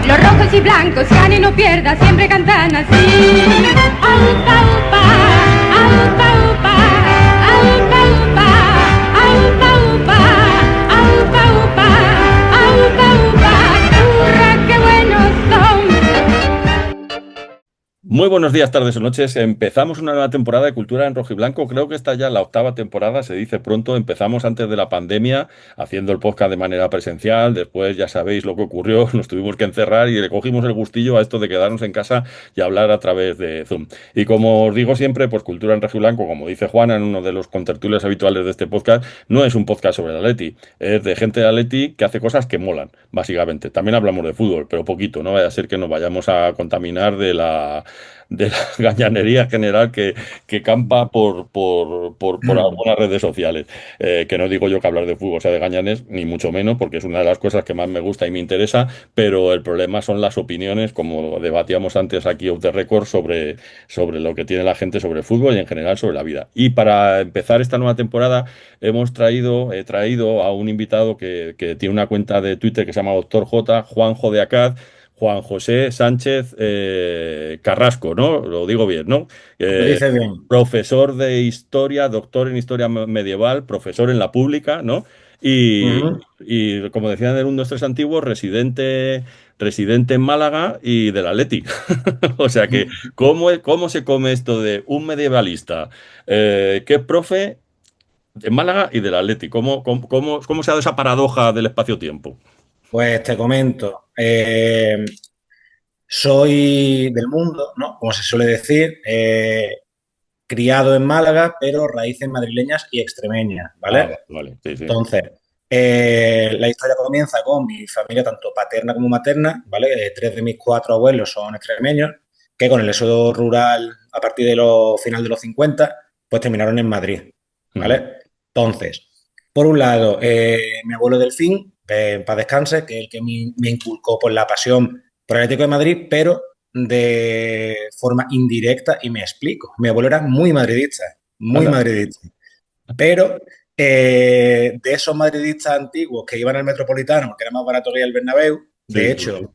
Los rojos y blancos ganen o pierda, siempre cantan así. Aupa, upa, aupa, upa, aupa, upa, aupa, upa, aupa, upa, aupa, upa, hurra, qué buenos son. Muy buenos días, tardes o noches. Empezamos una nueva temporada de Cultura en Rojo y Blanco. Creo que esta ya la octava temporada, se dice pronto. Empezamos antes de la pandemia haciendo el podcast de manera presencial. Después ya sabéis lo que ocurrió. Nos tuvimos que encerrar y le cogimos el gustillo a esto de quedarnos en casa y hablar a través de Zoom. Y como os digo siempre, pues Cultura en Rojo y Blanco, como dice Juana en uno de los contertulios habituales de este podcast, no es un podcast sobre el Atleti. Es de gente de Atleti que hace cosas que molan, básicamente. También hablamos de fútbol, pero poquito. No vaya a ser que nos vayamos a contaminar de la gañanería general que campa por algunas redes sociales. Que no digo yo que hablar de fútbol sea de gañanes, ni mucho menos, porque es una de las cosas que más me gusta y me interesa, pero el problema son las opiniones, como debatíamos antes aquí off the record, sobre lo que tiene la gente sobre fútbol y en general sobre la vida. Y para empezar esta nueva temporada he traído a un invitado que tiene una cuenta de Twitter que se llama Doctor J, Juanjo de Acaz. Juan José Sánchez Carrasco, ¿no? Lo digo bien, ¿no? Lo Eh, dices bien. Profesor de historia, doctor en historia medieval, profesor en la pública, ¿no? Y, Ujú. y como decían en el 1, 2, 3 antiguo, residente en Málaga y del Atleti. O sea que, ¿cómo se come esto de un medievalista que es profe en Málaga y del Atleti? ¿Cómo se ha dado esa paradoja del espacio-tiempo? Pues te comento, soy del mundo, ¿no? Como se suele decir, criado en Málaga, pero raíces madrileñas y extremeñas, Ah, ¿vale? vale, sí, sí. Entonces, la historia comienza con mi familia, tanto paterna como materna, ¿vale? Tres de mis cuatro abuelos son extremeños, que con el éxodo rural a partir de los final de los 50, pues terminaron en Madrid, Ujú. ¿vale? Entonces, por un lado, mi abuelo Delfín, en paz descanse, que es el que me inculcó por la pasión por el Atlético de Madrid, pero de forma indirecta, y me explico. Mi abuelo era muy Anda. madridista, pero de esos madridistas antiguos que iban al Metropolitano, porque era más barato que ir al Bernabéu, Sí, de sí, sí. hecho,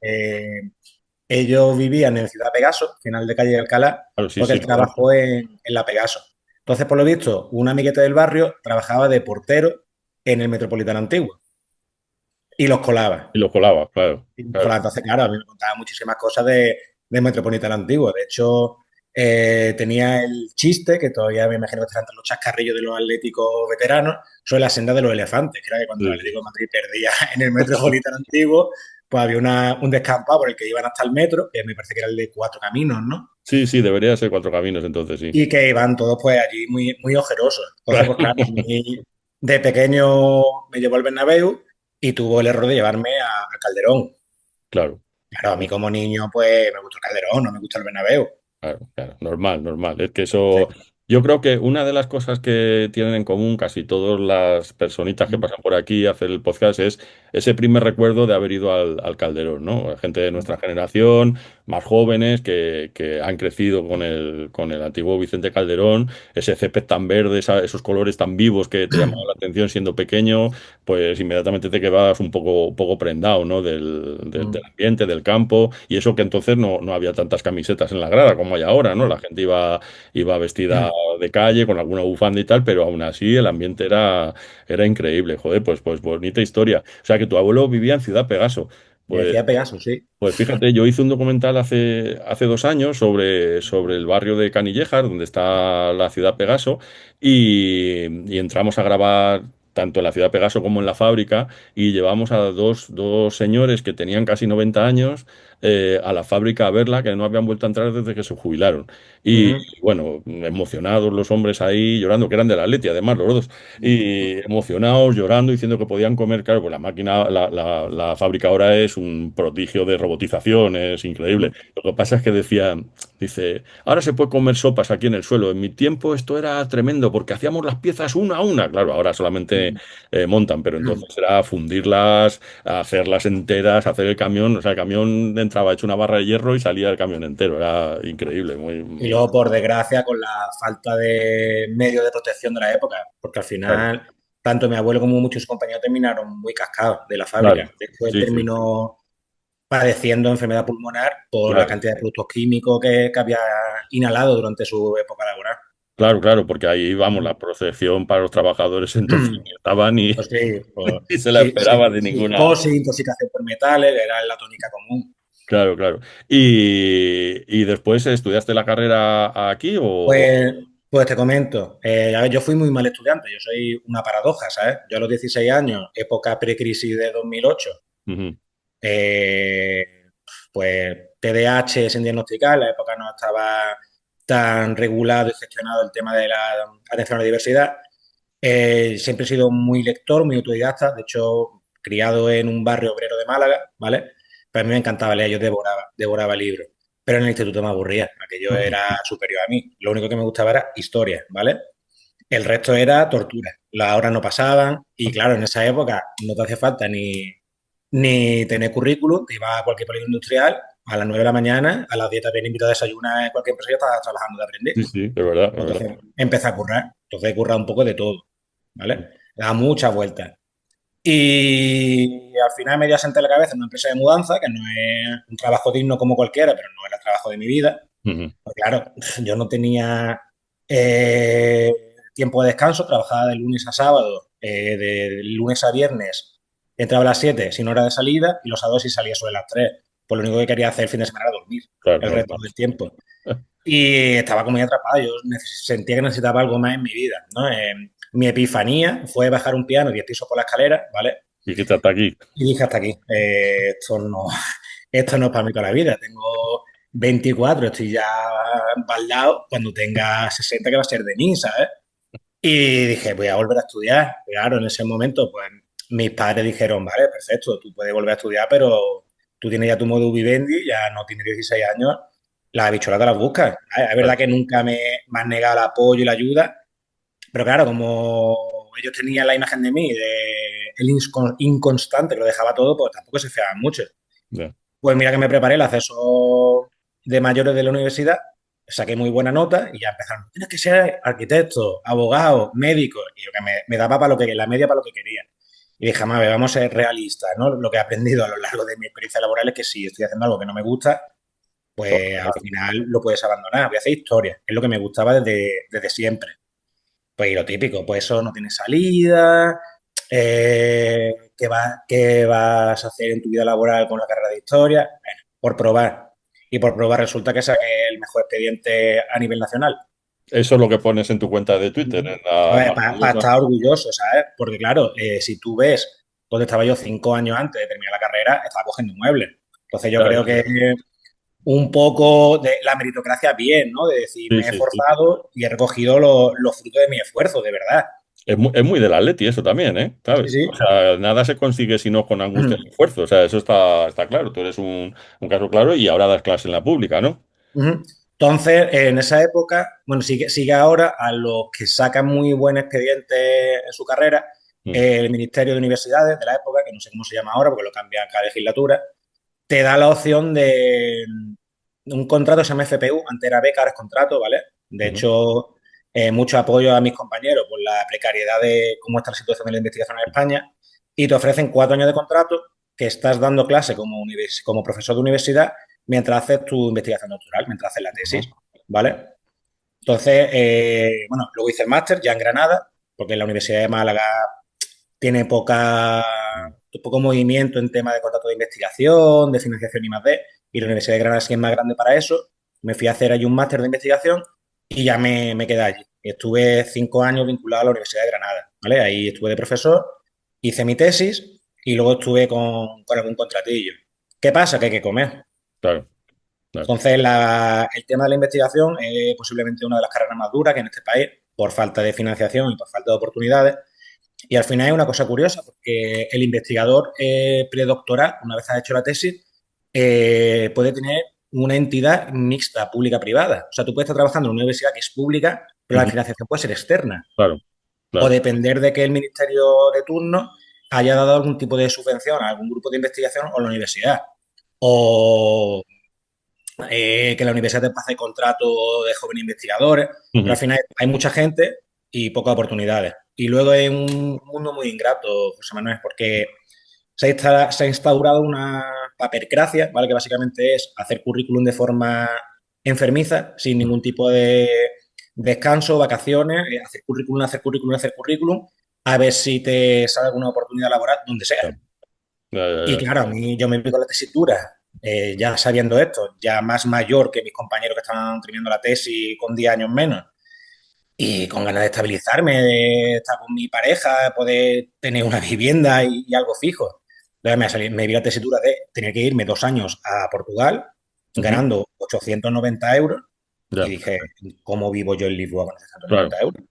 ellos vivían en Ciudad Pegaso, final de calle de Alcalá, Claro, sí, porque sí, él lo conozco. trabajó en la Pegaso. Entonces, por lo visto, un amiguete del barrio trabajaba de portero en el Metropolitano antiguo y los colaba. Y lo colaba, claro, Y los claro. colaba. Entonces, claro, a mí me contaba muchísimas cosas de Metropolitano antiguo. De hecho, tenía el chiste, que todavía me imagino que está entre los chascarrillos de los atléticos veteranos, sobre la senda de los elefantes, que era que cuando el Sí, Atlético sí. de Madrid perdía en el Metropolitano antiguo, pues había un descampado por el que iban hasta el metro, que me parece que era el de Cuatro Caminos, ¿no? Sí, sí, debería ser Cuatro Caminos entonces, sí. Y que iban todos pues allí muy, muy ojerosos. Entonces, Claro, pues claro, a mí de pequeño me llevó al Bernabéu y tuvo el error de llevarme a Calderón. claro. Claro, a mí como niño, pues me gustó el Calderón, no me gusta el Bernabéu. Claro, claro, normal, normal. Es que Sí. eso, yo creo que una de las cosas que tienen en común casi todas las personitas que pasan por aquí a hacer el podcast es ese primer recuerdo de haber ido al Calderón, ¿no? Gente de nuestra generación, más jóvenes, que han crecido con el antiguo Vicente Calderón, ese césped tan verde, esos colores tan vivos que te llamaban la atención siendo pequeño, pues inmediatamente te quedabas un poco prendado, ¿no? Del ambiente, del campo, y eso que entonces no había tantas camisetas en la grada como hay ahora, ¿no? La gente iba vestida de calle con alguna bufanda y tal, pero aún así el ambiente era increíble, joder, pues bonita historia. O sea que tu abuelo vivía en Ciudad Pegaso. Me Pues, decía Pegaso, sí. pues fíjate, yo hice un documental hace 2 años sobre el barrio de Canillejas, donde está la ciudad Pegaso, y entramos a grabar tanto en la ciudad Pegaso como en la fábrica, y llevamos a dos señores que tenían casi 90 años a la fábrica a verla, que no habían vuelto a entrar desde que se jubilaron. Y Ujú. bueno, emocionados los hombres ahí llorando, que eran de la Atleti, además, los dos, y emocionados, llorando, diciendo que podían comer, claro, pues la máquina, la fábrica ahora es un prodigio de robotización, es increíble. Lo que pasa es que dice, ahora se puede comer sopas aquí en el suelo. En mi tiempo esto era tremendo porque hacíamos las piezas una a una. Claro, ahora solamente montan, pero entonces era fundirlas, hacerlas enteras, hacer el camión. O sea, el camión entraba hecho una barra de hierro y salía el camión entero. Era increíble, muy, Y muy luego, por desgracia, con la falta de medios de protección de la época, porque al claro. final, tanto mi abuelo como muchos compañeros terminaron muy cascados de la Claro, fábrica. De hecho, él sí, sí. terminó padeciendo enfermedad pulmonar por la Claro, cantidad de productos químicos que había inhalado durante su época laboral. claro, claro, porque ahí, vamos, la protección para los trabajadores entonces ni estaba ni, Pues sí, pues, ni se la esperaba de ninguna. psicosis, intoxicación por metales, que era la tónica común. Claro, claro. Y después estudiaste la carrera aquí Pues, pues te comento, a ver, yo fui muy mal estudiante, yo soy una paradoja, ¿sabes? Yo a los 16 años, época precrisis de 2008, Ujú, eh, pues TDAH sin diagnosticar, en la época no estaba tan regulado y gestionado el tema de la atención a la diversidad. Siempre he sido muy lector, muy autodidacta, de hecho, criado en un barrio obrero de Málaga, ¿vale? Pero a mí me encantaba leer, yo devoraba libros. Pero en el instituto me aburría, aquello ujú. era superior a mí. Lo único que me gustaba era historia, ¿vale? El resto era tortura. Las horas no pasaban y claro, en esa época no te hacía falta ni tener currículum, te ibas a cualquier polígono industrial a las 9 de la mañana, a las 10 te habían invitado a desayunar en cualquier empresa y estabas trabajando de aprendiz. Sí, sí, es verdad, es Pues verdad. entonces empecé a currar. Entonces he currado un poco de todo, ¿vale? Da muchas vueltas. Y al final me dio a sentar la cabeza en una empresa de mudanza, que no es un trabajo digno como cualquiera, pero no era el trabajo de mi vida. Ujú. Pues claro, yo no tenía eh, tiempo de descanso, trabajaba de lunes a sábado, de lunes a viernes, entraba a las 7 sin hora de salida, y los sábados sí salía sobre las 3. Pues lo único que quería hacer el fin de semana era dormir Claro, el resto normal. del tiempo. Y estaba como muy atrapado, yo sentía que necesitaba algo más en mi vida, ¿no? Mi epifanía fue bajar un piano 10 pisos por la escalera, ¿vale? Y que hasta aquí. Y dije hasta aquí, esto no es para mí toda la vida. Tengo 24, estoy ya baldado. Cuando tenga 60, que va a ser de mí, ¿sabes? Y dije, voy a volver a estudiar. Claro, en ese momento, pues mis padres dijeron, vale, perfecto, tú puedes volver a estudiar, pero tú tienes ya tu modus vivendi, ya no tienes 16 años, las habichuelas te las buscas. Es verdad Claro. que nunca me han negado el apoyo y la ayuda, pero claro, como ellos tenían la imagen de mí, de el inconstante que lo dejaba todo, pues tampoco se fiaban mucho. Ya. Pues mira que me preparé el acceso de mayores de la universidad, saqué muy buena nota y ya empezaron. Tienes que ser arquitecto, abogado, médico. Y yo que me daba para lo que, la media para lo que quería. Y dije, a ver, vamos a ser realistas, ¿no? Lo que he aprendido a lo largo de mi experiencia laboral es que si estoy haciendo algo que no me gusta, pues al final lo puedes abandonar. Voy a hacer historia, es lo que me gustaba desde siempre. Pues y lo típico, pues eso no tiene salida, qué vas a hacer en tu vida laboral con la carrera de historia? Bueno, por probar. Y por probar resulta que saqué el mejor expediente a nivel nacional. Eso es lo que pones en tu cuenta de Twitter, en la ¿Sabes? Para maravillosa. estar orgulloso, ¿sabes? Porque claro, si tú ves dónde estaba yo 5 años antes de terminar la carrera, estaba cogiendo muebles. Entonces yo Ya, creo ya, que ya. un poco de la meritocracia bien, ¿no? De decir, Sí, me he sí, sí. esforzado y he recogido los frutos de mi esfuerzo, de verdad. Es muy del Atleti eso también, ¿eh? Sí, ¿Sabes? O sí. sea, nada se consigue sino con angustia y esfuerzo. O sea, eso está claro. Tú eres un caso claro y ahora das clase en la pública, ¿no? Ujú. Entonces, en esa época, bueno, sigue ahora a los que sacan muy buen expediente en su carrera, Mm, el Ministerio de Universidades de la época, que no sé cómo se llama ahora porque lo cambia cada legislatura, te da la opción de un contrato que se llama FPU, antes era beca, ahora es contrato, ¿vale? De ujú, hecho, mucho apoyo a mis compañeros por la precariedad de cómo está la situación de la investigación en España y te ofrecen 4 años de contrato que estás dando clase como profesor de universidad mientras haces tu investigación doctoral, mientras haces la tesis, ajá. ¿vale? Entonces, bueno, luego hice el máster ya en Granada, porque la Universidad de Málaga tiene poco movimiento en tema de contrato de investigación, de financiación y más de, y la Universidad de Granada sí es más grande para eso. Me fui a hacer allí un máster de investigación y ya me quedé allí. Estuve 5 años vinculado a la Universidad de Granada, ¿vale? Ahí estuve de profesor, hice mi tesis y luego estuve con algún contratillo. ¿Qué pasa? Que hay que comer. Claro, claro. Entonces, el tema de la investigación es posiblemente una de las carreras más duras que en este país, por falta de financiación y por falta de oportunidades. Y al final es una cosa curiosa, porque el investigador predoctoral, una vez ha hecho la tesis, puede tener una entidad mixta, pública-privada. O sea, tú puedes estar trabajando en una universidad que es pública, pero la Ujú, financiación puede ser externa. claro, O claro. depender de que el ministerio de turno haya dado algún tipo de subvención a algún grupo de investigación o la universidad. O que la universidad te pase contrato de jóvenes investigadores, pero al Ujú. final hay mucha gente y pocas oportunidades. Y luego es un mundo muy ingrato, José Manuel, porque se ha instaurado una papercracia, ¿vale? Que básicamente es hacer currículum de forma enfermiza, sin ningún tipo de descanso, vacaciones, hacer currículum, hacer currículum, hacer currículum, a ver si te sale alguna oportunidad laboral, donde sea. Ya, ya, Y ya. claro, a mí yo me meto con la tesitura, ya sabiendo esto, ya más mayor que mis compañeros que estaban terminando la tesis con 10 años menos, y con ganas de estabilizarme, de estar con mi pareja, poder tener una vivienda y algo fijo. Entonces me vi la tesitura de tener que irme 2 años a Portugal Ujú. ganando 890 euros y Ya, dije, ¿cómo vivo yo en Lisboa con claro, 890 euros?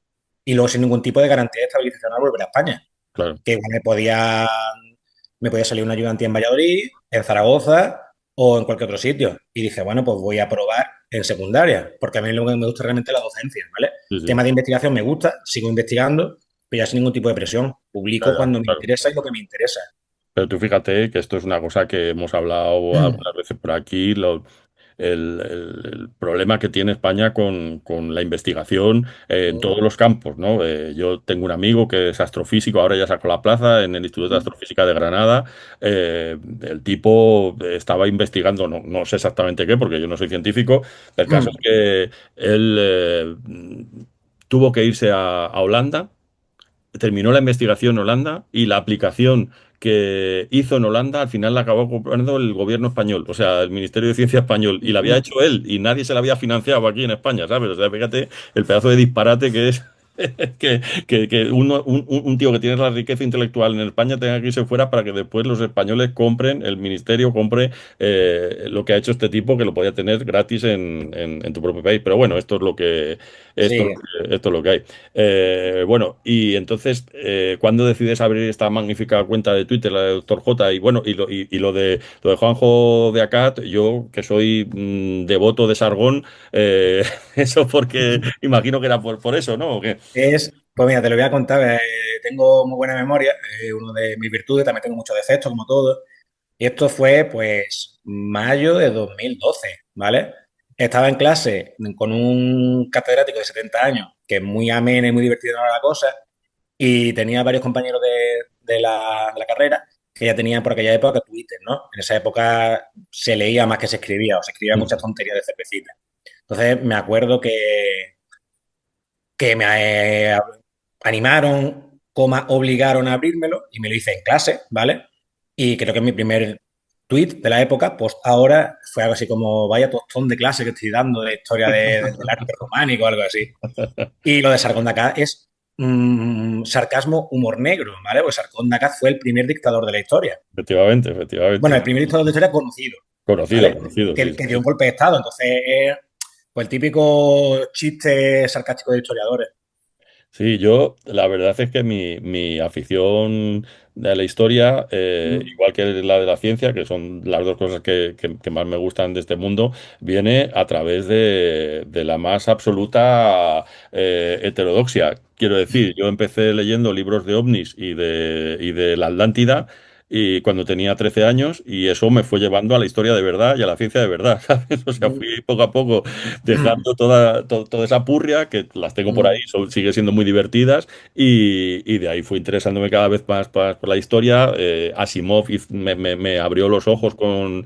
Y luego sin ningún tipo de garantía de estabilización al volver a España, claro. que igual me podía salir una ayudantía en Valladolid, en Zaragoza o en cualquier otro sitio. Y dije, bueno, pues voy a probar en secundaria, porque a mí lo que me gusta realmente es la docencia, ¿vale? Sí, El sí. tema de investigación me gusta, sigo investigando, pero ya sin ningún tipo de presión. Ya, Publico ya, cuando me claro. interesa y lo que me interesa. Pero tú fíjate que esto es una cosa que hemos hablado algunas veces por aquí, el problema que tiene España con la investigación en todos los campos, ¿no? Yo tengo un amigo que es astrofísico, ahora ya sacó la plaza en el Instituto de Astrofísica de Granada. El tipo estaba investigando, no, no sé exactamente qué, porque yo no soy científico. El caso es que él tuvo que irse a Holanda, terminó la investigación en Holanda y la aplicación que hizo en Holanda al final la acabó comprando el gobierno español, o sea, el Ministerio de Ciencia español, y la había hecho él y nadie se la había financiado aquí en España, ¿sabes? O sea, fíjate el pedazo de disparate que es que un tío que tiene la riqueza intelectual en España tenga que irse fuera para que después los españoles compren, el ministerio compre lo que ha hecho este tipo que lo podía tener gratis en tu propio país. Pero bueno, Sí, esto es lo que hay. Bueno, y entonces, ¿cuándo decides abrir esta magnífica cuenta de Twitter, la de Doctor J? Y bueno, y lo de Juanjo de Acat, yo que soy devoto de Sargón, eso porque imagino que era por eso, ¿no? ¿O qué? pues mira, te lo voy a contar. Tengo muy buena memoria, uno de mis virtudes, también tengo muchos defectos, como todo. Y esto fue, pues, mayo de 2012, ¿vale? Estaba en clase con un catedrático de 70 años, que es muy amena y muy divertida la cosa, y tenía varios compañeros de la carrera que ya tenían por aquella época Twitter, ¿no? En esa época se leía más que se escribía, o se escribía muchas Mm. tonterías de cervecita. Entonces me acuerdo que me animaron, obligaron a abrírmelo y me lo hice en clase, ¿vale? Y creo que mi primer tweet de la época, pues ahora fue algo así como, vaya tostón de clase que estoy dando de historia del arte románico o algo así. Y lo de Sargón de Akkad es sarcasmo, humor negro, ¿vale? Pues Sargón de Akkad fue el primer dictador de la historia. Efectivamente, Bueno, efectivamente. el primer dictador de la historia conocido, Conocido, ¿vale? conocido, sí, Que sí. dio un golpe de Estado. Entonces, pues el típico chiste sarcástico de historiadores. Sí, yo la verdad es que mi afición de la historia, igual que la de la ciencia, que son las dos cosas que más me gustan de este mundo, viene a través de la más absoluta heterodoxia. Quiero decir, yo empecé leyendo libros de ovnis y de la Atlántida. Y cuando tenía 13 años, y eso me fue llevando a la historia de verdad y a la ciencia de verdad, ¿sabes? O sea, fui poco a poco dejando toda esa purria, que las tengo por ahí, sigue siendo muy divertidas, y de ahí fui interesándome cada vez más por la historia. Asimov me abrió los ojos con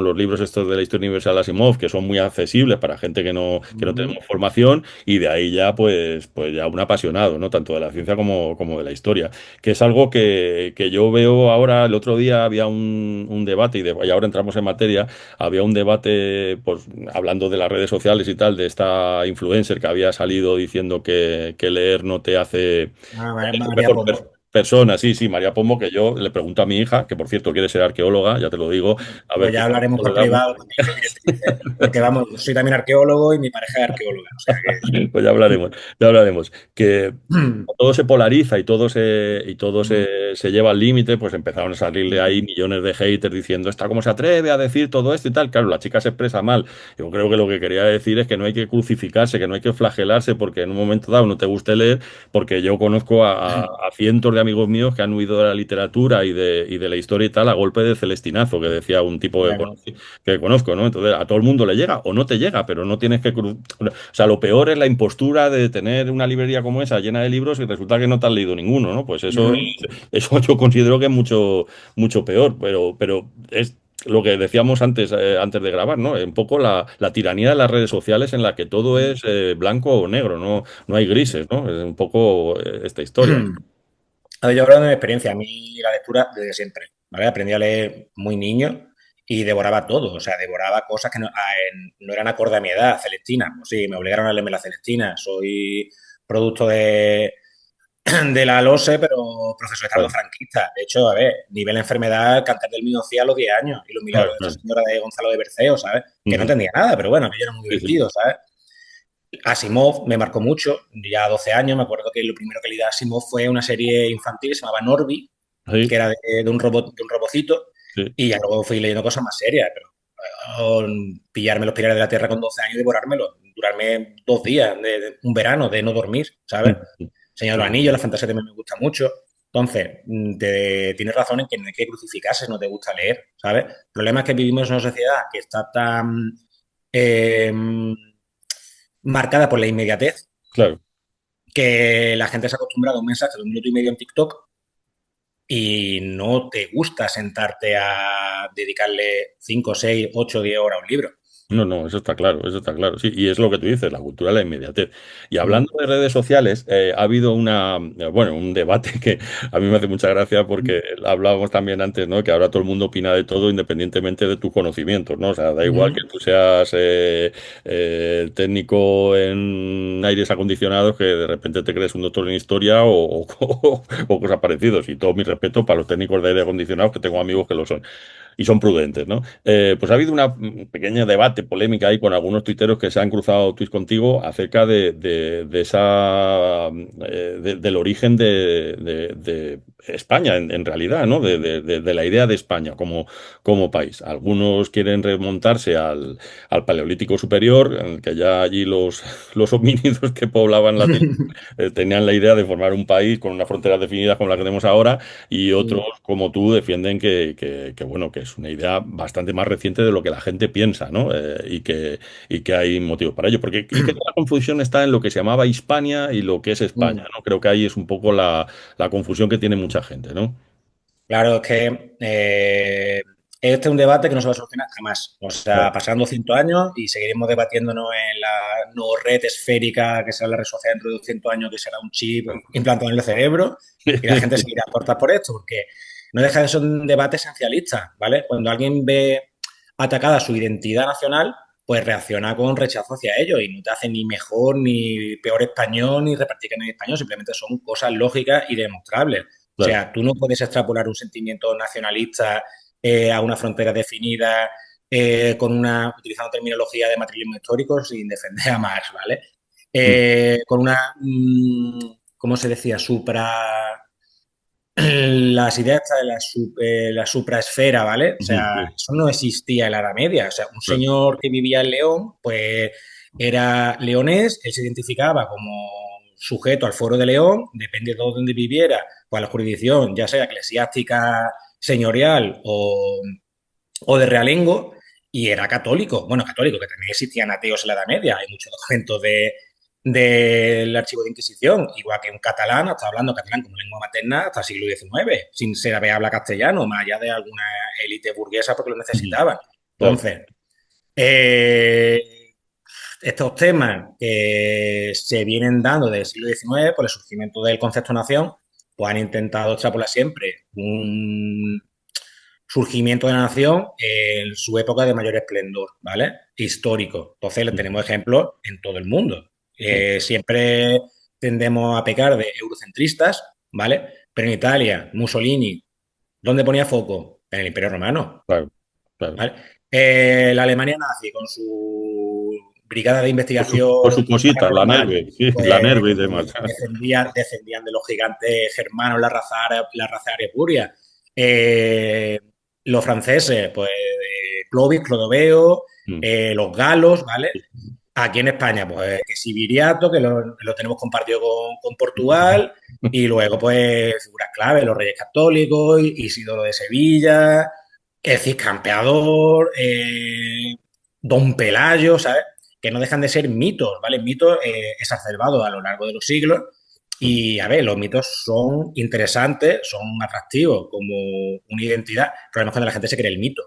los libros estos de la historia universal de Asimov, que son muy accesibles para gente que no tenemos formación, y de ahí ya, pues ya un apasionado, ¿no? Tanto de la ciencia como de la historia, que es algo que yo veo ahora. El otro día había un debate, y ahora entramos en materia. Había un debate, pues, hablando de las redes sociales y tal, de esta influencer que había salido diciendo que leer no te hace Ah, María mejor Pombo. persona. Sí, sí, María Pombo, que yo le pregunto a mi hija, que por cierto quiere ser arqueóloga, ya te lo digo, a ver Pues qué ya hablaremos le por damos. privado también qué directrices, porque vamos, yo soy también arqueólogo y mi pareja es arqueóloga, o sea Pues ya hablaremos, ya hablaremos. Que que... todo se polariza y todo se lleva al límite, pues empezaron a salirle ahí millones de haters diciendo, ¿esta cómo se atreve a decir todo esto y tal? Claro, la chica se expresa mal. Yo creo que lo que quería decir es que no hay que crucificarse, que no hay que flagelarse porque en un momento dado no te guste leer, porque yo conozco a cientos de amigos míos que han huido de la literatura y de la historia y tal a golpe de celestinazo, que decía un tipo Bueno, que conozco, ¿no? Entonces a todo el mundo le llega o no te llega, pero no tienes que... O sea, lo peor es la impostura de tener una librería como esa llena de libros y resulta que no te has leído ninguno, ¿no? Pues eso, ujú, eso yo considero que es mucho, mucho peor, pero lo que decíamos antes de grabar, ¿no? Un poco la tiranía de las redes sociales en la que todo es blanco o negro, no hay grises, ¿no? Es un poco esta historia. A ver, yo hablando de mi experiencia, a mí la lectura desde siempre, ¿vale? Aprendí a leer muy niño y devoraba todo, o sea, devoraba cosas que no eran acorde a mi edad. Celestina, pues sí, me obligaron a leerme la Celestina. Soy producto de la LOSE, pero proceso de Estado Claro, franquista. De hecho, a ver, nivel enfermedad, Cantar del Minocía a los 10 años y los milagros claro, de esta claro. señora de Gonzalo de Berceo, ¿sabes? Que no Ujú. entendía nada, pero bueno, aquello era muy Sí, sí. divertido, ¿sabes? Asimov me marcó mucho, ya a 12 años, me acuerdo que lo primero que leí de Asimov fue una serie infantil que se llamaba Norby, que Sí, era de un robot, de un robocito, sí. y ya luego fui leyendo cosas más serias, pero pillarme los pilares de la Tierra con 12 años y devorármelo, durarme 2 días, un verano de no dormir, ¿sabes? Ujú. Señor de los Sí, Anillos, la fantasía también me gusta mucho. Entonces, tienes razón en que no hay que crucificarse, no te gusta leer, ¿sabes? El problema es que vivimos en una sociedad que está tan eh, marcada por la inmediatez claro. que la gente se ha acostumbrado a un mensaje de 1 minuto y medio en TikTok y no te gusta sentarte a dedicarle 5, 6, 8, 10 horas a un libro. No, eso está claro, eso está claro. Sí, y es lo que tú dices, la cultura de la inmediatez. Y hablando Mm, de redes sociales, ha habido bueno, un debate que a mí me hace mucha gracia porque hablábamos también antes, ¿no? Que ahora todo el mundo opina de todo independientemente de tus conocimientos, ¿no? O sea, da igual que mm, tú seas técnico en aires acondicionados que de repente te crees un doctor en historia o cosas parecidas. Y todo mi respeto para los técnicos de aire acondicionados, que tengo amigos que lo son y son prudentes, ¿no? Pues ha habido una pequeña debate, polémica ahí con algunos tuiteros que se han cruzado tweets contigo acerca de esa del origen de España en realidad, ¿no? De la idea de España como país. Algunos quieren remontarse al Paleolítico Superior, en el que ya allí los homínidos que poblaban la tierra tenían la idea de formar un país con unas fronteras definidas como la que tenemos ahora y otros, mm, como tú, defienden bueno, que es una idea bastante más reciente de lo que la gente piensa, ¿no? Y que hay motivos para ello. Porque es que la confusión está en lo que se llamaba Hispania y lo que es España, mm. ¿no? Creo que ahí es un poco la confusión que tiene mucha gente, ¿no? Claro, es que este es un debate que no se va a solucionar jamás. O sea, Claro. pasando 100 años y seguiremos debatiéndonos en la no red esférica que será la red social dentro de 200 años, que será un chip implantado en el cerebro, y la gente seguirá por esto, porque no deja de ser un debate esencialista, ¿vale? Cuando alguien ve atacada su identidad nacional, pues reacciona con rechazo hacia ello y no te hace ni mejor ni peor español ni repartir en español, simplemente son cosas lógicas y demostrables. O Claro. sea, tú no puedes extrapolar un sentimiento nacionalista a una frontera definida utilizando terminología de materialismo histórico sin defender a Marx, ¿vale? Mm, Con una, ¿cómo se decía? Las ideas de la supraesfera, ¿vale? O ujú, sea, sí, eso no existía en la Edad Media. O sea, un claro. señor que vivía en León, pues era leonés, él se identificaba como sujeto al Foro de León, depende de dónde viviera, pues la jurisdicción, ya sea eclesiástica, señorial o de realengo, y era católico. Bueno, católico, que también existían ateos en la Edad Media. Hay muchos documentos del archivo de Inquisición, igual que un catalán, está hablando catalán como lengua materna hasta el siglo XIX, sin ser haber habla castellano, más allá de alguna élite burguesa porque lo Ujú, necesitaban. claro. Entonces, eh, estos temas que se vienen dando desde el siglo XIX por el surgimiento del concepto nación, pues han intentado extrapolar siempre un surgimiento de la nación en su época de mayor esplendor, ¿vale? Histórico. Entonces, le Ujú, tenemos ejemplos en todo el mundo. sí, Siempre tendemos a pecar de eurocentristas, ¿vale? Pero en Italia, Mussolini, ¿dónde ponía foco? En el Imperio Romano, claro, claro. ¿vale? La Alemania nazi, con su brigada de Por su investigación cosita, la paranormal, Nerve, sí, la pues Nerve y demás. descendían de los gigantes germanos, la raza arepuria. Eh, los franceses, pues Clovis, Clodoveo, Mm, los galos, ¿vale? Aquí en España, pues que si Viriato, que lo tenemos compartido con Portugal, y luego, pues, figuras clave, los Reyes Católicos, Isidoro de Sevilla, el Cid Campeador, Don Pelayo, ¿sabes? Que no dejan de ser mitos, ¿vale? Mitos exacerbados a lo largo de los siglos. mm, Y, a ver, los mitos son interesantes, son atractivos como una identidad. El problema es cuando la gente se cree el mito.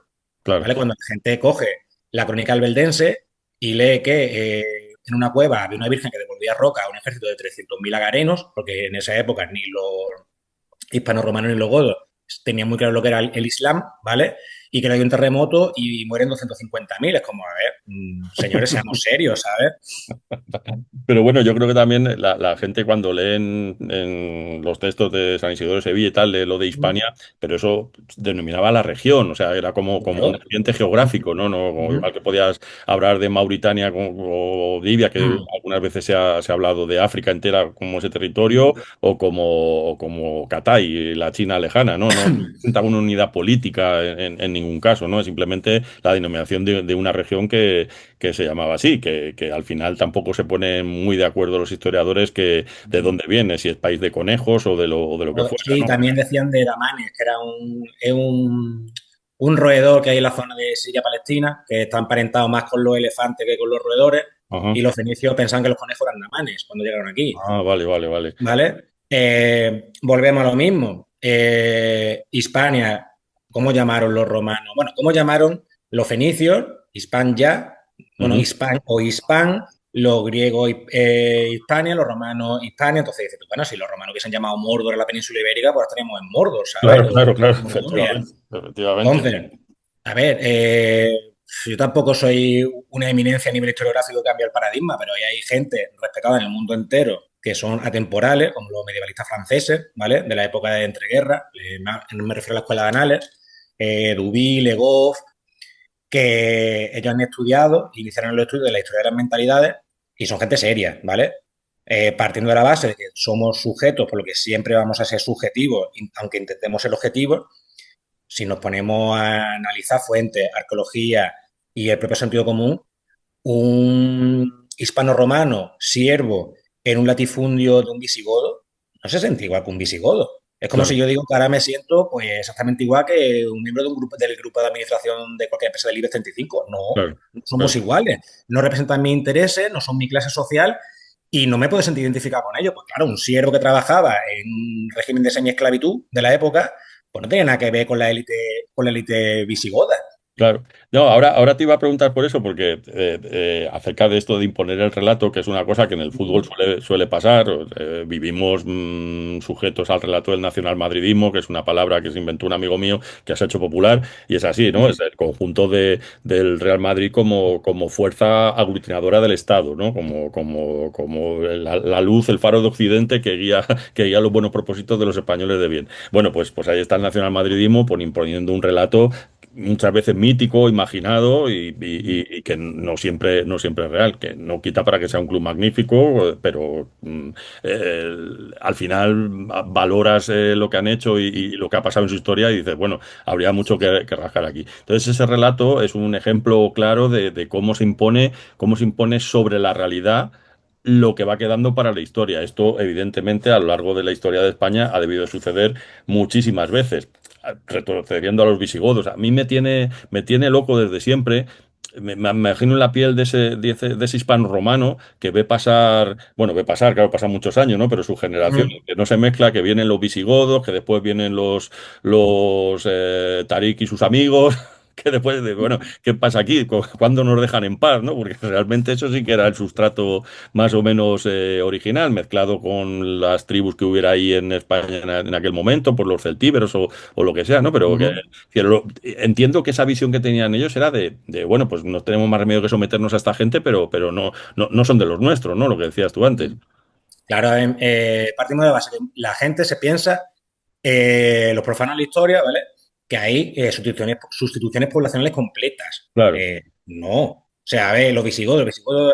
claro. ¿vale? Cuando la gente coge la crónica albeldense y lee que en una cueva había una virgen que devolvía roca a un ejército de 300.000 agarenos, porque en esa época ni los hispano-romanos ni los godos tenían muy claro lo que era el Islam, ¿vale? Y que le dio un terremoto y mueren 250.000. Es como, a ver, señores, seamos serios, ¿sabes? Pero bueno, yo creo que también la gente cuando leen en los textos de San Isidoro de Sevilla y tal, lee lo de Hispania, pero eso denominaba la región, o sea, era como un Claro. ambiente geográfico, ¿no? No, como igual que podías hablar de Mauritania o Libia, que algunas veces se ha hablado de África entera como ese territorio, o como Catay, la China lejana, ¿no? No representaba una unidad política en ningún caso, ¿no? Es simplemente la denominación de una región que se llamaba así, que al final tampoco se ponen muy de acuerdo los historiadores que de dónde viene, si es país de conejos o de lo que fuera, Sí, ¿no? también decían de Damanes, que era un roedor que hay en la zona de Siria-Palestina, que está emparentado más con los elefantes que con los roedores, Ajá. y los fenicios pensaban que los conejos eran damanes cuando llegaron aquí, Ah, vale, vale, vale. ¿vale? Volvemos a lo mismo. Hispania, ¿cómo llamaron los romanos? Bueno, ¿cómo llamaron los fenicios? Hispan ya, bueno, Ujú. Hispan o Hispan, los griegos Hispania, los romanos Hispania. Entonces dices, tú, bueno, si los romanos hubiesen llamado Mordor en la península ibérica, pues estaríamos en Mordor, ¿sabes? Claro, claro, claro, O Mordonia. efectivamente, efectivamente. Entonces, a ver, yo tampoco soy una eminencia a nivel historiográfico que cambia el paradigma, pero ahí hay gente respetada en el mundo entero que son atemporales, como los medievalistas franceses, ¿vale? De la época de entreguerras, me refiero a la escuela de anales, Duby, Le Goff, que ellos han estudiado, iniciaron los estudios de la historia de las mentalidades y son gente seria, ¿vale? Partiendo de la base de que somos sujetos, por lo que siempre vamos a ser subjetivos, aunque intentemos ser objetivos, si nos ponemos a analizar fuentes, arqueología y el propio sentido común, un hispano-romano siervo en un latifundio de un visigodo no se siente igual que un visigodo. Es como si Claro, yo digo que ahora me siento pues exactamente igual que un miembro del grupo de administración de cualquier empresa del IBEX 35. No, claro, no somos claro. iguales. No representan mis intereses, no son mi clase social y no me puedo sentir identificado con ellos. Pues claro, un siervo que trabajaba en un régimen de semi-esclavitud de la época, pues no tenía nada que ver con la élite visigoda. Claro. No, ahora te iba a preguntar por eso, porque acerca de esto de imponer el relato, que es una cosa que en el fútbol suele pasar, vivimos sujetos al relato del nacionalmadridismo, que es una palabra que se inventó un amigo mío que se ha hecho popular, y es así, ¿no? Es el conjunto del Real Madrid como fuerza aglutinadora del Estado, ¿no? Como la luz, el faro de Occidente que guía los buenos propósitos de los españoles de bien. Bueno, pues ahí está el nacionalmadridismo, imponiendo un relato muchas veces mítico, imaginado y que no siempre es real, que no quita para que sea un club magnífico, pero al final valoras lo que han hecho y lo que ha pasado en su historia y dices, bueno, habría mucho que rascar aquí. Entonces ese relato es un ejemplo claro de cómo se impone sobre la realidad lo que va quedando para la historia. Esto, evidentemente, a lo largo de la historia de España ha debido suceder muchísimas veces retrocediendo a los visigodos. A mí me tiene loco desde siempre. Me imagino en la piel de ese hispano romano que ve pasar, claro, pasan muchos años, ¿no? Pero su generación, Mm. que no se mezcla, que vienen los visigodos, que después vienen los Tarik y sus amigos, que después bueno, ¿qué pasa aquí? ¿Cuándo nos dejan en paz, no? Porque realmente eso sí que era el sustrato más o menos original, mezclado con las tribus que hubiera ahí en España en aquel momento, por los celtíberos o lo que sea, ¿no? Pero entiendo que esa visión que tenían ellos era bueno, pues no tenemos más remedio que someternos a esta gente, pero no son de los nuestros, ¿no? Lo que decías tú antes. Claro, partimos de la base que la gente se piensa, los profanos de la historia, ¿vale? Que hay sustituciones poblacionales completas. Claro, No. O sea, a ver, los visigodos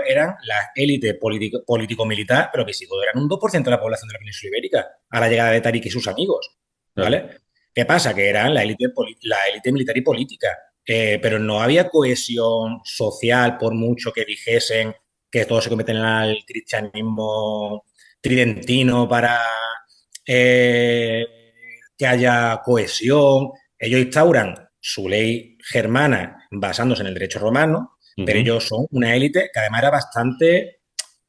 eran la élite político-militar, pero los visigodos eran un 2% de la población de la península ibérica a la llegada de Tarik y sus amigos, claro. ¿vale? ¿Qué pasa? Que eran la élite militar y política, pero no había cohesión social por mucho que dijesen que todos se convierten al cristianismo tridentino para eh, que haya cohesión. Ellos instauran su ley germana basándose en el derecho romano, pero Ujú. ellos son una élite que además era bastante...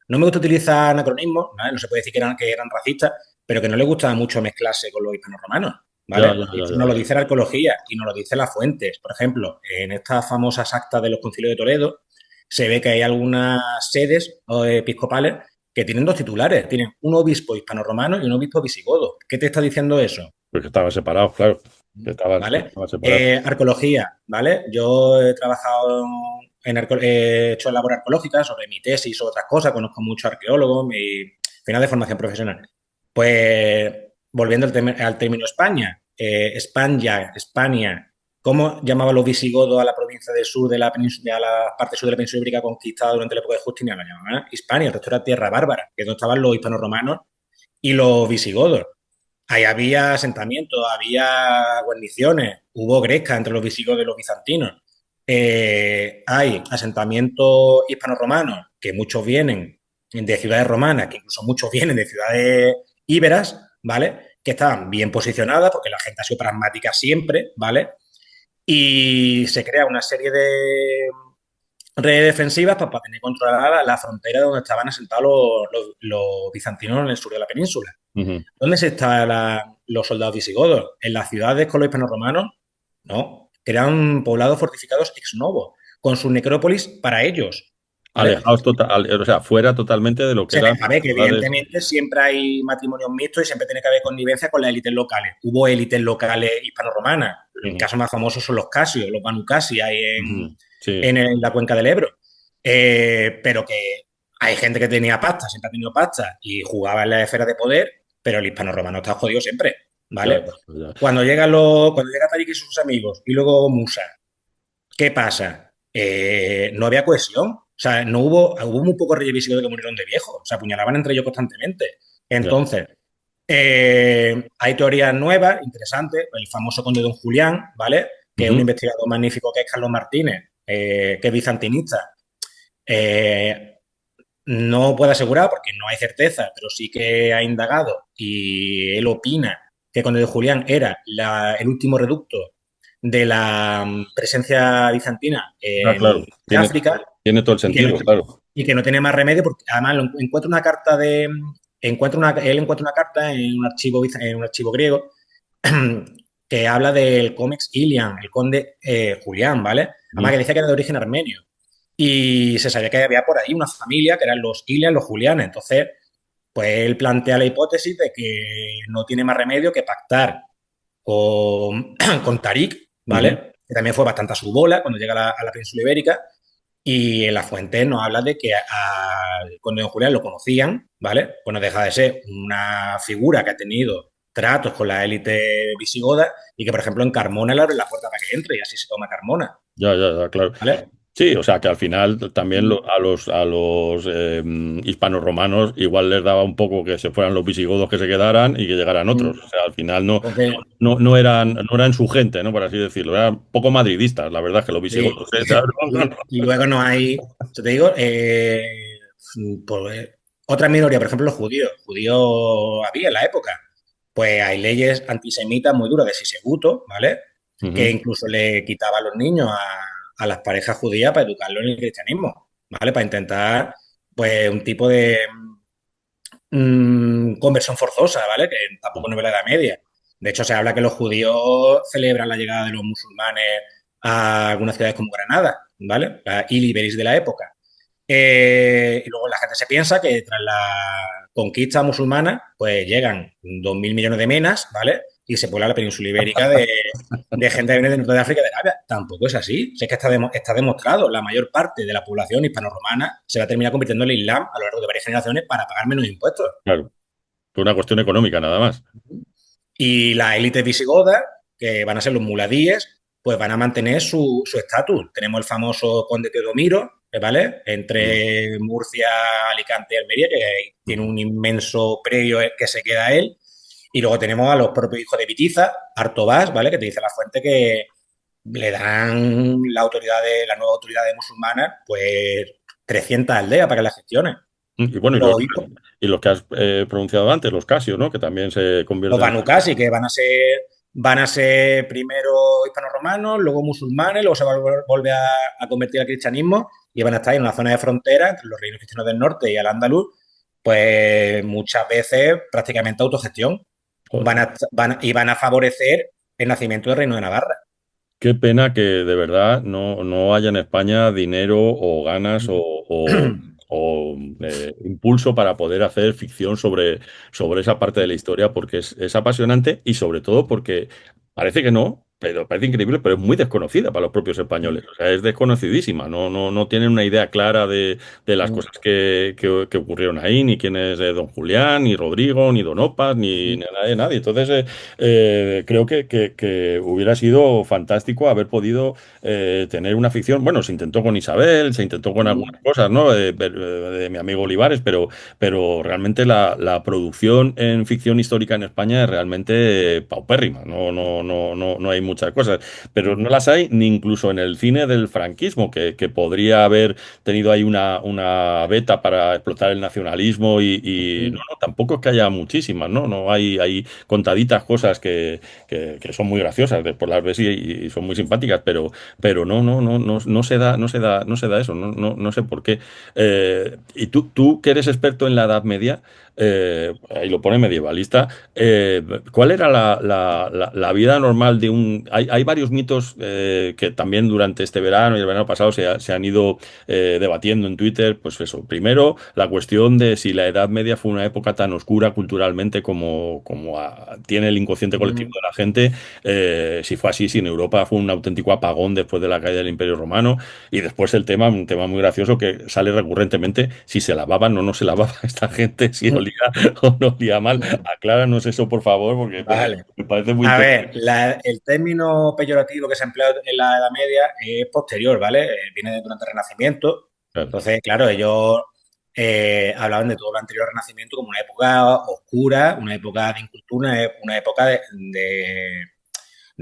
No me gusta utilizar anacronismos, ¿vale? No se puede decir que eran racistas, pero que no les gustaba mucho mezclarse con los hispanos romanos. ¿vale? Ya, Y eso ya. nos lo dice la arqueología y nos lo dicen las fuentes. Por ejemplo, en estas famosas actas de los concilios de Toledo se ve que hay algunas sedes episcopales que tienen dos titulares. Tienen un obispo hispano-romano y un obispo visigodo. ¿Qué te está diciendo eso? Porque estaban separados, claro. Que ¿Vale? estaban separados. Arqueología, ¿vale? Yo he trabajado he hecho labor arqueológica sobre mi tesis o otras cosas, conozco muchos arqueólogos, mi final de formación profesional. Pues, volviendo al término España, España, ¿cómo llamaban los visigodos a la provincia del sur de la península, a la parte sur de la península ibérica conquistada durante la época de Justiniano? La llamaban Hispania, el resto era tierra bárbara, que es donde estaban los hispanos-romanos y los visigodos. Ahí había asentamientos, había guarniciones, hubo gresca entre los visigodos y los bizantinos. Hay asentamientos hispano-romanos, que muchos vienen de ciudades romanas, que incluso muchos vienen de ciudades íberas, ¿vale? Que estaban bien posicionadas, porque la gente ha sido pragmática siempre, ¿vale? Y se crea una serie de redes defensivas para tener controlada la frontera donde estaban asentados los bizantinos en el sur de la península. Ujú. ¿Dónde se están los soldados visigodos? ¿En las ciudades con los hispanos-romanos? No. Eran poblados fortificados ex novo, con su necrópolis para ellos. ¿Vale? Alejados o sea, fuera totalmente de lo que Se eran sabe que ciudades. evidentemente siempre hay matrimonios mixtos y siempre tiene que haber connivencia con las élites locales. Hubo élites locales hispano-romanas. El Ujú, caso más famoso son los Casios, los Banu Casi, hay ujú. Sí, en la cuenca del Ebro. Pero que hay gente que tenía pasta, siempre ha tenido pasta y jugaba en la esfera de poder, pero el hispano-romano está jodido siempre, ya, ¿vale? ya. Cuando llega Tarik y sus amigos y luego Musa, ¿qué pasa? No había cohesión. O sea, hubo muy pocos reyes visigodos que murieron de viejos. Se apuñalaban entre ellos constantemente. Ya. Entonces, hay teorías nuevas, interesantes. El famoso conde Don Julián, ¿vale? Que es un Ujú. investigador magnífico que es Carlos Martínez, que es bizantinista. Eh, no puedo asegurar porque no hay certeza, pero sí que ha indagado y él opina que Conde de Julián era el último reducto de la presencia bizantina Ah, claro. en África Tiene todo el y que, no, sentido, claro. y que no tiene más remedio porque además encuentra una carta él encuentra una carta en un archivo griego que habla del Comex Ilian, el conde Julián, ¿vale? Además Ujú. que dice que era de origen armenio. Y se sabía que había por ahí una familia que eran los Ilian, los Julianes. Entonces, pues él plantea la hipótesis de que no tiene más remedio que pactar con, con Tarik, Ujú. ¿vale? Que también fue bastante a su bola cuando llega a la península ibérica. Y en la fuente nos habla de que al conde Don Julián lo conocían, ¿vale? Pues no deja de ser una figura que ha tenido tratos con la élite visigoda y que, por ejemplo, en Carmona le abre la puerta para que entre y así se toma Carmona, Ya, claro. ¿vale? Sí, o sea que al final también a los hispanos romanos igual les daba un poco que se fueran los visigodos que se quedaran y que llegaran otros. O sea, al final Entonces, no eran su gente, ¿no? Por así decirlo. Eran poco madridistas, la verdad, que los visigodos. sí. Y luego no hay, yo te digo, pues, otra minoría, por ejemplo, los judíos. Judíos había en la época. Pues hay leyes antisemitas muy duras de Sisebuto, ¿vale? Que Ujú. incluso le quitaba a los niños a las parejas judías para educarlos en el cristianismo, ¿vale? Para intentar, pues, un tipo de conversión forzosa, ¿vale? Que tampoco no es la Edad Media. De hecho, se habla que los judíos celebran la llegada de los musulmanes a algunas ciudades como Granada, ¿vale? La Iliberis de la época. Y luego la gente se piensa que tras la conquista musulmana, pues llegan 2.000 millones de menas, ¿vale? Y se puebla la península ibérica de gente que viene del norte de África y de Arabia. Tampoco es así. Si es que está demostrado, la mayor parte de la población hispano-romana se va a terminar convirtiendo en el Islam a lo largo de varias generaciones para pagar menos impuestos. Claro, fue una cuestión económica nada más. Y las élites visigodas, que van a ser los muladíes, pues van a mantener su estatus. Tenemos el famoso conde Teodomiro, ¿vale? Ujú. Entre Murcia, Alicante y Almería, que tiene un inmenso predio que se queda a él. Y luego tenemos a los propios hijos de Pitiza, Artobás, ¿vale? Que te dice la fuente que le dan la nueva autoridad musulmana, pues 300 aldeas para que las gestione. Y bueno, Los hijos, y los que has pronunciado antes, los casios, ¿no? Que también se los convierten. Banu Qasi, que van a ser primero hispano-romanos, luego musulmanes, luego se va a volver a convertir al cristianismo y van a estar en una zona de frontera entre los reinos cristianos del norte y el andaluz, pues muchas veces prácticamente autogestión. Joder. van a favorecer el nacimiento del Reino de Navarra. Qué pena que de verdad no haya en España dinero o ganas o impulso para poder hacer ficción sobre esa parte de la historia, porque es apasionante y sobre todo porque parece que no, pero parece increíble, pero es muy desconocida para los propios españoles. O sea, es desconocidísima. No tienen una idea clara de las cosas que ocurrieron ahí, ni quién es Don Julián, ni Rodrigo, ni Don Opas, ni nadie. Entonces, creo que hubiera sido fantástico haber podido tener una ficción. Bueno, se intentó con Isabel, se intentó con algunas cosas, ¿no? De mi amigo Olivares, pero realmente la producción en ficción histórica en España es realmente paupérrima. No hay muchas cosas, pero no las hay ni incluso en el cine del franquismo, que podría haber tenido ahí una beta para explotar el nacionalismo y no, tampoco es que haya muchísimas, ¿no? No hay contaditas cosas que son muy graciosas, después las ves y son muy simpáticas, pero no se da eso, no sé por qué. Y tú que eres experto en la Edad Media, ahí lo pone medievalista, ¿cuál era la vida normal de un... Hay varios mitos que también durante este verano y el verano pasado se han ido debatiendo en Twitter, pues eso, primero la cuestión de si la Edad Media fue una época tan oscura culturalmente como tiene el inconsciente colectivo de la gente, si fue así, si en Europa fue un auténtico apagón después de la caída del Imperio Romano, y después un tema muy gracioso que sale recurrentemente, si se lavaban o no se lavaba esta gente, si olía o no olía mal. Acláranos eso, por favor, porque Vale. me parece muy A interesante. ver, el término peyorativo que se ha empleado en la Edad Media es posterior, ¿vale? Viene durante el Renacimiento. Claro. Entonces, claro, ellos hablaban de todo lo anterior al Renacimiento como una época oscura, una época de incultura, una época de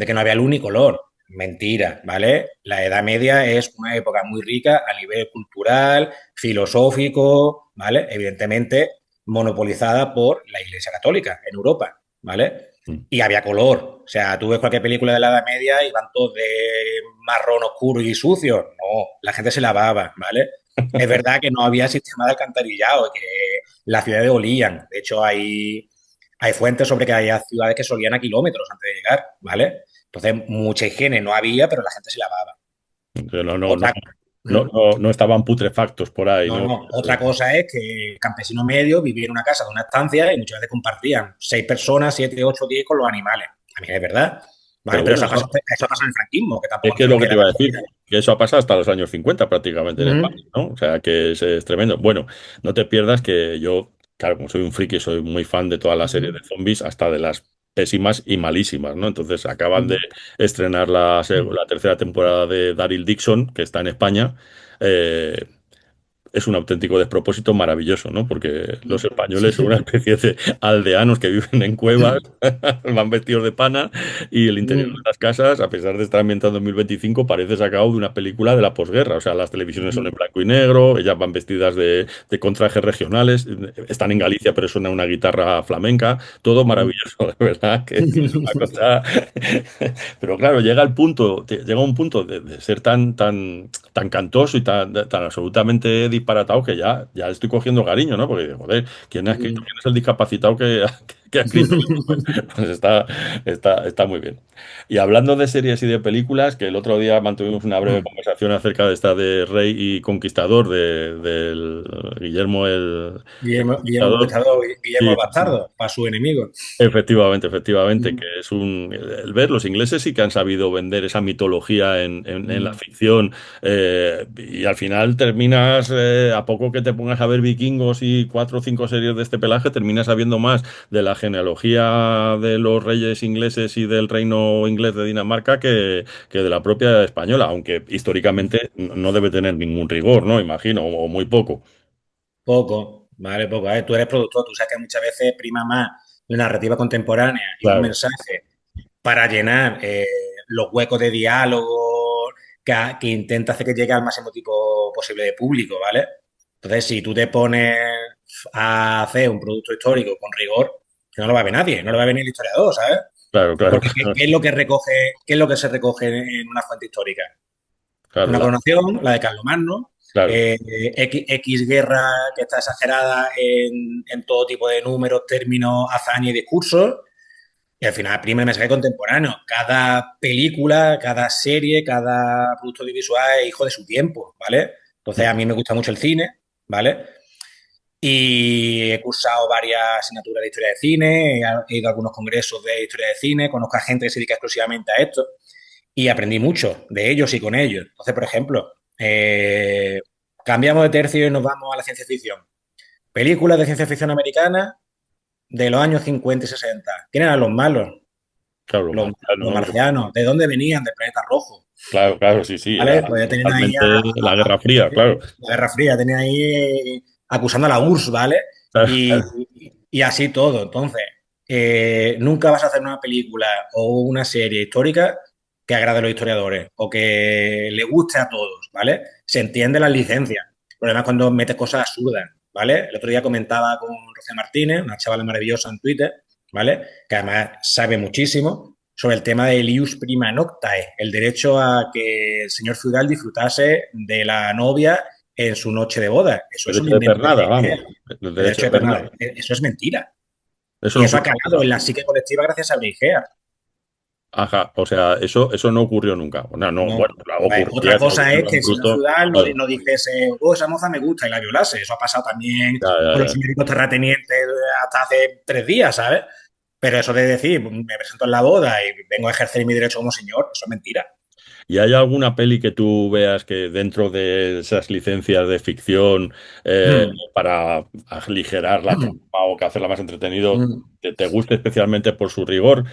que no había luz ni color. Mentira, ¿vale? La Edad Media es una época muy rica a nivel cultural, filosófico, ¿vale? Evidentemente monopolizada por la Iglesia Católica en Europa, ¿vale? Mm. Y había color. O sea, tú ves cualquier película de la Edad Media y van todos de marrón oscuro y sucio. No, la gente se lavaba, ¿vale? Es verdad que no había sistema de alcantarillado, que las ciudades olían. De hecho, hay fuentes sobre que había ciudades que solían a kilómetros antes de llegar, ¿vale? Entonces, mucha higiene no había, pero la gente se lavaba. Pero Otra, no estaban putrefactos por ahí, no, ¿no? no. Otra cosa es que el campesino medio vivía en una casa de una estancia y muchas veces compartían 6 personas, 7, 8, 10 con los animales. A mí es verdad. ¿Vale? Pero Pero bueno, eso pasa en el franquismo, que es tampoco que es creo lo que que te era iba a decir, casualidad. que eso ha pasado hasta los años 50 prácticamente en España, Ujú, ¿no? O sea, que es tremendo. Bueno, no te pierdas que yo, claro, como soy un friki, soy muy fan de todas las series de ujú, zombies, hasta de las pésimas y malísimas, ¿no? Entonces acaban de ujú, estrenar la tercera temporada de Daryl Dixon, que está en España. Eh, es un auténtico despropósito maravilloso, ¿no? Porque los españoles son una especie de aldeanos que viven en cuevas, van vestidos de pana y el interior de ujú, las casas, a pesar de estar ambientado en 2025, parece sacado de una película de la posguerra. O sea, las televisiones son en ujú, blanco y negro, ellas van vestidas con trajes regionales, están en Galicia, pero suena una guitarra flamenca, todo ujú. maravilloso, de verdad, que es una cosa... Pero claro, llega un punto de ser tan cantoso y tan absolutamente disparatado que ya estoy cogiendo cariño, ¿no? Porque, joder, ¿quién ha escrito? ¿Quién es el discapacitado que ha escrito esto? Pues está muy bien. Y hablando de series y de películas, que el otro día mantuvimos una breve conversación acerca de esta de Rey y Conquistador, del Guillermo el Guillermo Conquistador. Conquistador, Guillermo Sí, el Bastardo, para su enemigo. efectivamente, que es el ver, los ingleses sí que han sabido vender esa mitología en la ficción, y al final terminas, a poco que te pongas a ver vikingos y 4 o 5 series de este pelaje, terminas sabiendo más de la genealogía de los reyes ingleses y del reino inglés de Dinamarca que de la propia española, aunque históricamente no debe tener ningún rigor, ¿no? Imagino, o muy poco. Poco, vale, poco. A ver, tú eres productor, tú sabes que muchas veces prima más la narrativa contemporánea y un Claro, mensaje para llenar los huecos de diálogo que intenta hacer que llegue al máximo tipo posible de público, ¿vale? Entonces, si tú te pones a hacer un producto histórico con rigor, que no lo va a ver nadie, no lo va a ver ni el historiador, ¿sabes? claro, claro, Porque ¿qué es lo que recoge, qué es lo que se recoge en una fuente histórica? claro, Una coronación, la de Carlomagno, claro. X guerra que está exagerada en todo tipo de números, términos, hazañas y discursos, Y al final prima el mensaje contemporáneo. Cada película, cada serie, cada producto audiovisual es hijo de su tiempo, ¿vale? Entonces a mí me gusta mucho el cine, ¿vale? Y he cursado varias asignaturas de historia de cine, he ido a algunos congresos de historia de cine, conozco a gente que se dedica exclusivamente a esto y aprendí mucho de ellos y con ellos. Entonces, por ejemplo, cambiamos de tercio y nos vamos a la ciencia ficción. Películas de ciencia ficción americana de los años 50 y 60. ¿Quién eran los malos? Claro, los Los marcianos, marcianos. ¿De dónde venían? Del planeta rojo. claro, claro, sí, sí, era ¿Vale? Pues ya tenían ahí totalmente la Guerra Fría, claro. la Guerra Fría, tenían ahí acusando a la URSS, ¿vale? Y, y así todo. Entonces, nunca vas a hacer una película o una serie histórica que agrade a los historiadores o que le guste a todos, ¿vale? Se entiende las licencias. El problema es cuando metes cosas absurdas, ¿vale? El otro día comentaba con Rocío Martínez, una chavala maravillosa en Twitter, ¿vale? Que además sabe muchísimo sobre el tema del ius prima noctae, el derecho a que el señor feudal disfrutase de la novia en su noche de boda. Eso El es un derecho de invento de pernada, vamos. Igea. El El derecho derecho de de pernada. pernada. Eso es mentira. Eso Y no eso ha ocurrió calado nunca. en la psique colectiva gracias a Igea. Ajá, o sea, eso no ocurrió nunca. Bueno, no, No. bueno, Otra ocurriría si cosa es ocurriera que un el señor bruto. feudal Claro, no dijese, oh, esa moza me gusta y la violase. Eso ha pasado también ya, ya, con los ya. señoritos terratenientes hasta hace 3 días, ¿sabes? Pero eso de decir, me presento en la boda y vengo a ejercer mi derecho como señor, eso es mentira. ¿Y hay alguna peli que tú veas que dentro de esas licencias de ficción para aligerar la trama o que hacerla más entretenido te guste especialmente por su rigor?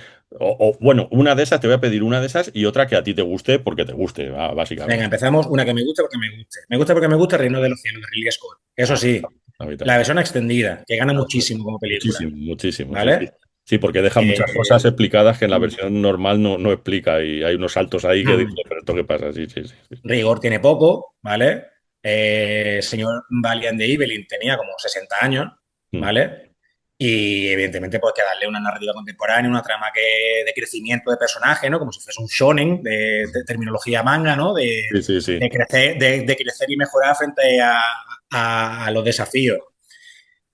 Bueno, una de esas, te voy a pedir una de esas y otra que a ti te guste porque te guste, Venga, básicamente. empezamos. Una que me guste porque me guste. Me gusta porque me gusta Reino de los Cielos de Ridley Scott. Eso Ah, sí, a mí la también. versión extendida, que gana muchísimo como película, Muchísimo, muchísimo, sí, sí. ¿vale? Sí, porque deja muchas cosas Eh, explicadas que en la versión normal no explica y hay unos saltos ahí que dices, pero ¿esto qué pasa? Sí, sí, sí, sí. rigor tiene poco, ¿vale? El señor Valiant de Evelyn tenía como 60 años, Mm. ¿vale? Y evidentemente pues que darle una narrativa contemporánea, una trama que, de crecimiento de personaje, ¿no? Como si fuese un shonen de terminología manga, ¿no? Sí, sí, sí. De crecer y mejorar frente a los desafíos.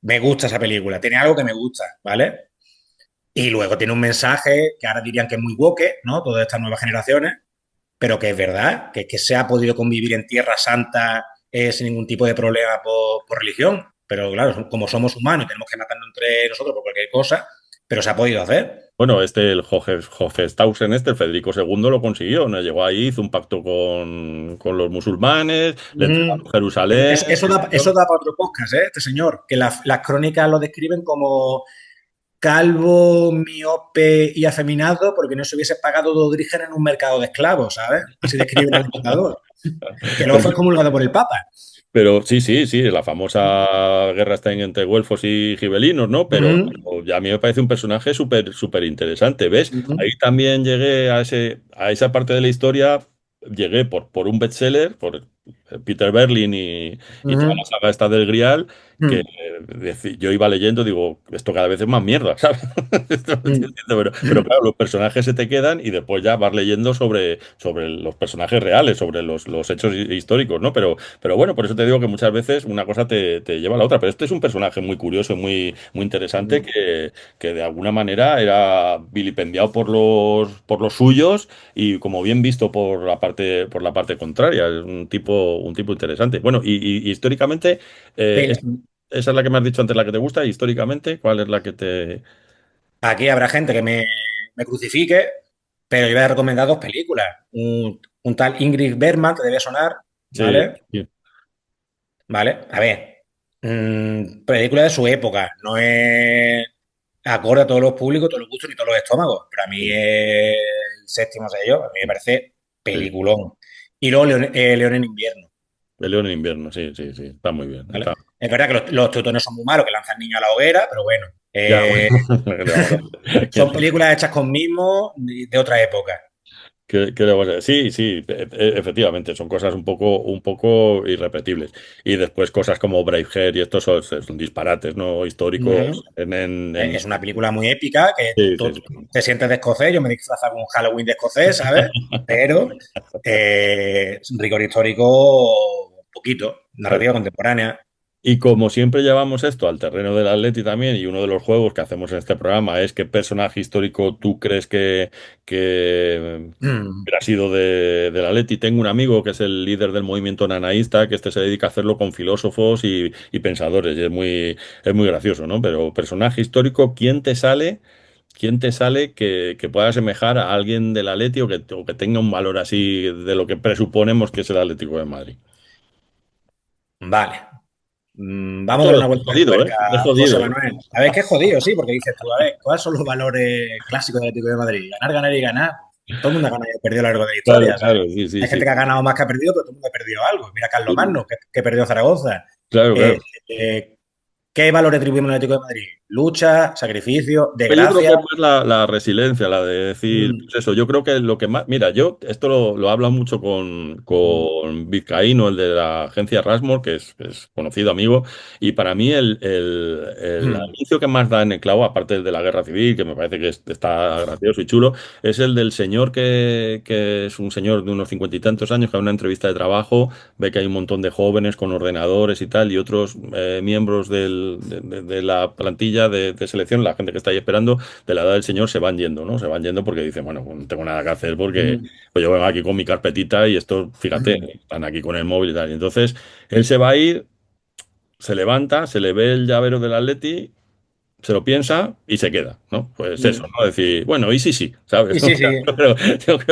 Me gusta esa película, tiene algo que me gusta, ¿vale? Y luego tiene un mensaje que ahora dirían que es muy woke, ¿no? Todas estas nuevas generaciones, pero que es verdad, que se ha podido convivir en Tierra Santa sin ningún tipo de problema por religión. Pero claro, como somos humanos, tenemos que matarnos entre nosotros por cualquier cosa, pero se ha podido hacer. Bueno, el Hohenstaufen, el Federico II, lo consiguió, ¿no? Llegó ahí, hizo un pacto con los musulmanes, le entregaron Mm. Jerusalén. Eso da para otro podcast, ¿eh? Este señor, que las crónicas lo describen como calvo, miope y afeminado porque no se hubiese pagado 2 drígenes en un mercado de esclavos, ¿sabes? Así describen al emperador, que luego fue excomulgado por el Papa. Pero sí, sí, sí, la famosa guerra está entre güelfos y gibelinos, ¿no? Ujú, Pero ya a mí me parece un personaje súper, súper interesante, ¿ves? ujú, Ahí también llegué a esa parte de la historia, llegué por un bestseller, por Peter Berlin y toda la ujú, saga esta del Grial, que ujú, yo iba leyendo, digo, esto cada vez es más mierda, ¿sabes? Esto no estoy ujú. diciendo, pero claro, los personajes se te quedan y después ya vas leyendo sobre los personajes reales, sobre los hechos históricos, ¿no? Pero bueno, por eso te digo que muchas veces una cosa te lleva a la otra. Pero este es un personaje muy curioso y muy interesante que de alguna manera era vilipendiado por los suyos y como bien visto por la parte contraria. Es un tipo interesante. Bueno, y históricamente, eh, es- Pel- esa es la que me has dicho antes, la que te gusta. Históricamente, ¿cuál es la que te...? Aquí habrá gente que me crucifique, pero yo voy a recomendar 2 películas. Un tal Ingrid Bergman, que debe sonar, Sí, ¿vale? sí, ¿Vale? A ver, película de su época, no es acorde a todos los públicos, todos los gustos ni todos los estómagos, pero a mí sí, es el séptimo sello, a mí me parece sí. peliculón. Y luego León en invierno, El León en invierno, sí, sí, sí. Está muy bien. ¿vale? Es verdad que los teutones son muy malos, que lanzan niños a la hoguera, pero bueno, Ya, bueno, ¿qué le vamos a son hacer? películas hechas con mimo de otra época. ¿Qué le vamos a hacer? Sí, sí, efectivamente, son cosas un poco irrepetibles. Y después cosas como Braveheart y estos son disparates, ¿no? Ujú. Históricos. Es una película muy épica que Sí, tú sí, sí. te sientes de escocés, yo me disfrazo con un Halloween de escocés, ¿sabes? Pero rigor histórico, poquito, Claro. narrativa contemporánea. Y como siempre llevamos esto al terreno del Atleti también, y uno de los juegos que hacemos en este programa es qué personaje histórico tú crees que Mm, hubiera sido del Atleti. Tengo un amigo que es el líder del movimiento nanaísta, que este se dedica a hacerlo con filósofos y pensadores, y es muy gracioso, ¿no? Pero personaje histórico, ¿quién te sale? ¿Quién te sale que pueda asemejar a alguien del Atleti o que tenga un valor así de lo que presuponemos que es el Atlético de Madrid? vale. Vamos a Esto dar una es vuelta de jodido, ¿eh? tuerca, Es José jodido, ¿eh? Manuel. A ver, qué jodido, sí, porque dices tú, a ver, ¿cuáles son los valores clásicos del Atlético de Madrid? Ganar, ganar y ganar. Todo el mundo ha ganado y ha perdido a lo largo de la Claro, historia, ¿sabes? claro, sí, sí, Hay gente sí. que ha ganado más que ha perdido, pero todo el mundo ha perdido algo. Mira Carlos Magno, que perdió Zaragoza. Claro, Eh, claro. eh, ¿Qué valores atribuimos al Atlético de Madrid? Lucha, sacrificio, Pues yo creo desgracia. que es más la resiliencia, la de decir, Mm, pues eso, yo creo que lo que más, mira, yo esto lo hablo mucho mm, con Vizcaíno, el de la agencia Rasmor, que es conocido amigo, y para mí el mm, anuncio que más da en el clavo, aparte del de la guerra civil, que me parece que está gracioso y chulo, es el del señor que es un señor de unos 50 y tantos años, que en una entrevista de trabajo ve que hay un montón de jóvenes con ordenadores y tal, y otros miembros de la plantilla de selección, la gente que está ahí esperando, de la edad del señor, se van yendo, ¿no? Se van yendo porque dicen, bueno, pues no tengo nada que hacer porque mm, pues yo vengo aquí con mi carpetita y esto, fíjate, mm, están aquí con el móvil y tal. Y entonces, él se va a ir, se levanta, se le ve el llavero del Atleti, se lo piensa y se queda, ¿no? Pues eso, mm. ¿no? Decir, bueno, y sí, sí, ¿sabes? Y O sí, sea, sí. yo creo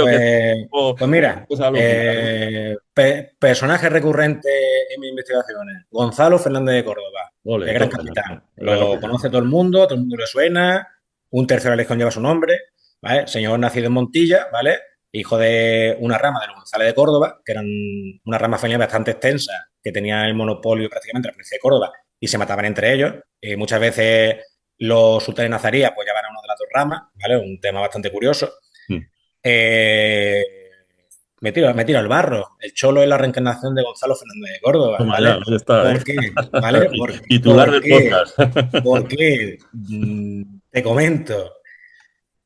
que es Pues, pues mira, esa lógica, ¿no? personaje recurrente en mis investigaciones. Gonzalo Fernández de Córdoba, Ole, el gran toma ya, capitán. gran Lo capitán. conoce todo el mundo le suena. Un tercera legión lleva su nombre, ¿vale? Señor nacido en Montilla, ¿vale? Hijo de una rama de los González de Córdoba, que eran una rama familiar bastante extensa, que tenía el monopolio prácticamente de la provincia de Córdoba y se mataban entre ellos. Muchas veces los sultanes nazaríes pues llevaban a una de las dos ramas, ¿vale? Un tema bastante curioso. Mm. Eh, me tiro al barro. El Cholo es la reencarnación de Gonzalo Fernández de Córdoba, Toma ya, ¿vale? ahí está, ¿eh? ¿Por qué? ¿Vale? Titular ¿Por del qué? podcast. ¿Por qué? Te comento.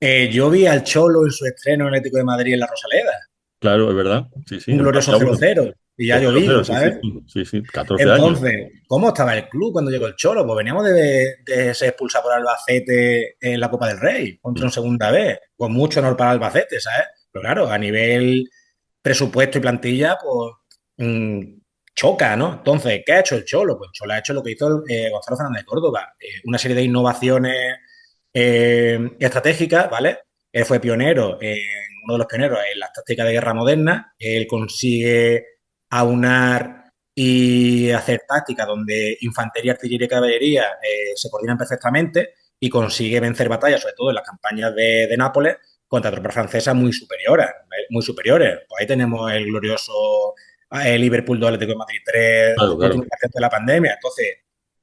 Yo vi al Cholo en su estreno en el Atlético de Madrid en la Rosaleda. Claro, es verdad. Sí, sí, Un en glorioso Paseo cero Bueno. cero y ya ha O 0-0, llovido, sí, sí, ¿sabes? sí, sí, sí, 14 años. Entonces, ¿cómo estaba el club cuando llegó el Cholo? Pues veníamos de ser expulsados por Albacete en la Copa del Rey, contra Mm. un segunda vez, con mucho honor para Albacete, ¿sabes? Pero claro, a nivel presupuesto y plantilla, pues mm, choca, ¿no? Entonces, ¿qué ha hecho el Cholo? Pues el Cholo ha hecho lo que hizo Gonzalo Fernández de Córdoba, una serie de innovaciones estratégicas, ¿vale? Él fue pionero, uno de los pioneros en las tácticas de guerra moderna, él consigue aunar y hacer tácticas donde infantería, artillería y caballería se coordinan perfectamente y consigue vencer batallas, sobre todo en las campañas de Nápoles, contra tropas francesas muy superiores, ¿vale? Muy superiores. Pues ahí tenemos el glorioso Liverpool 2, Atlético de Madrid 3, Claro, último claro. partido de la pandemia. Entonces,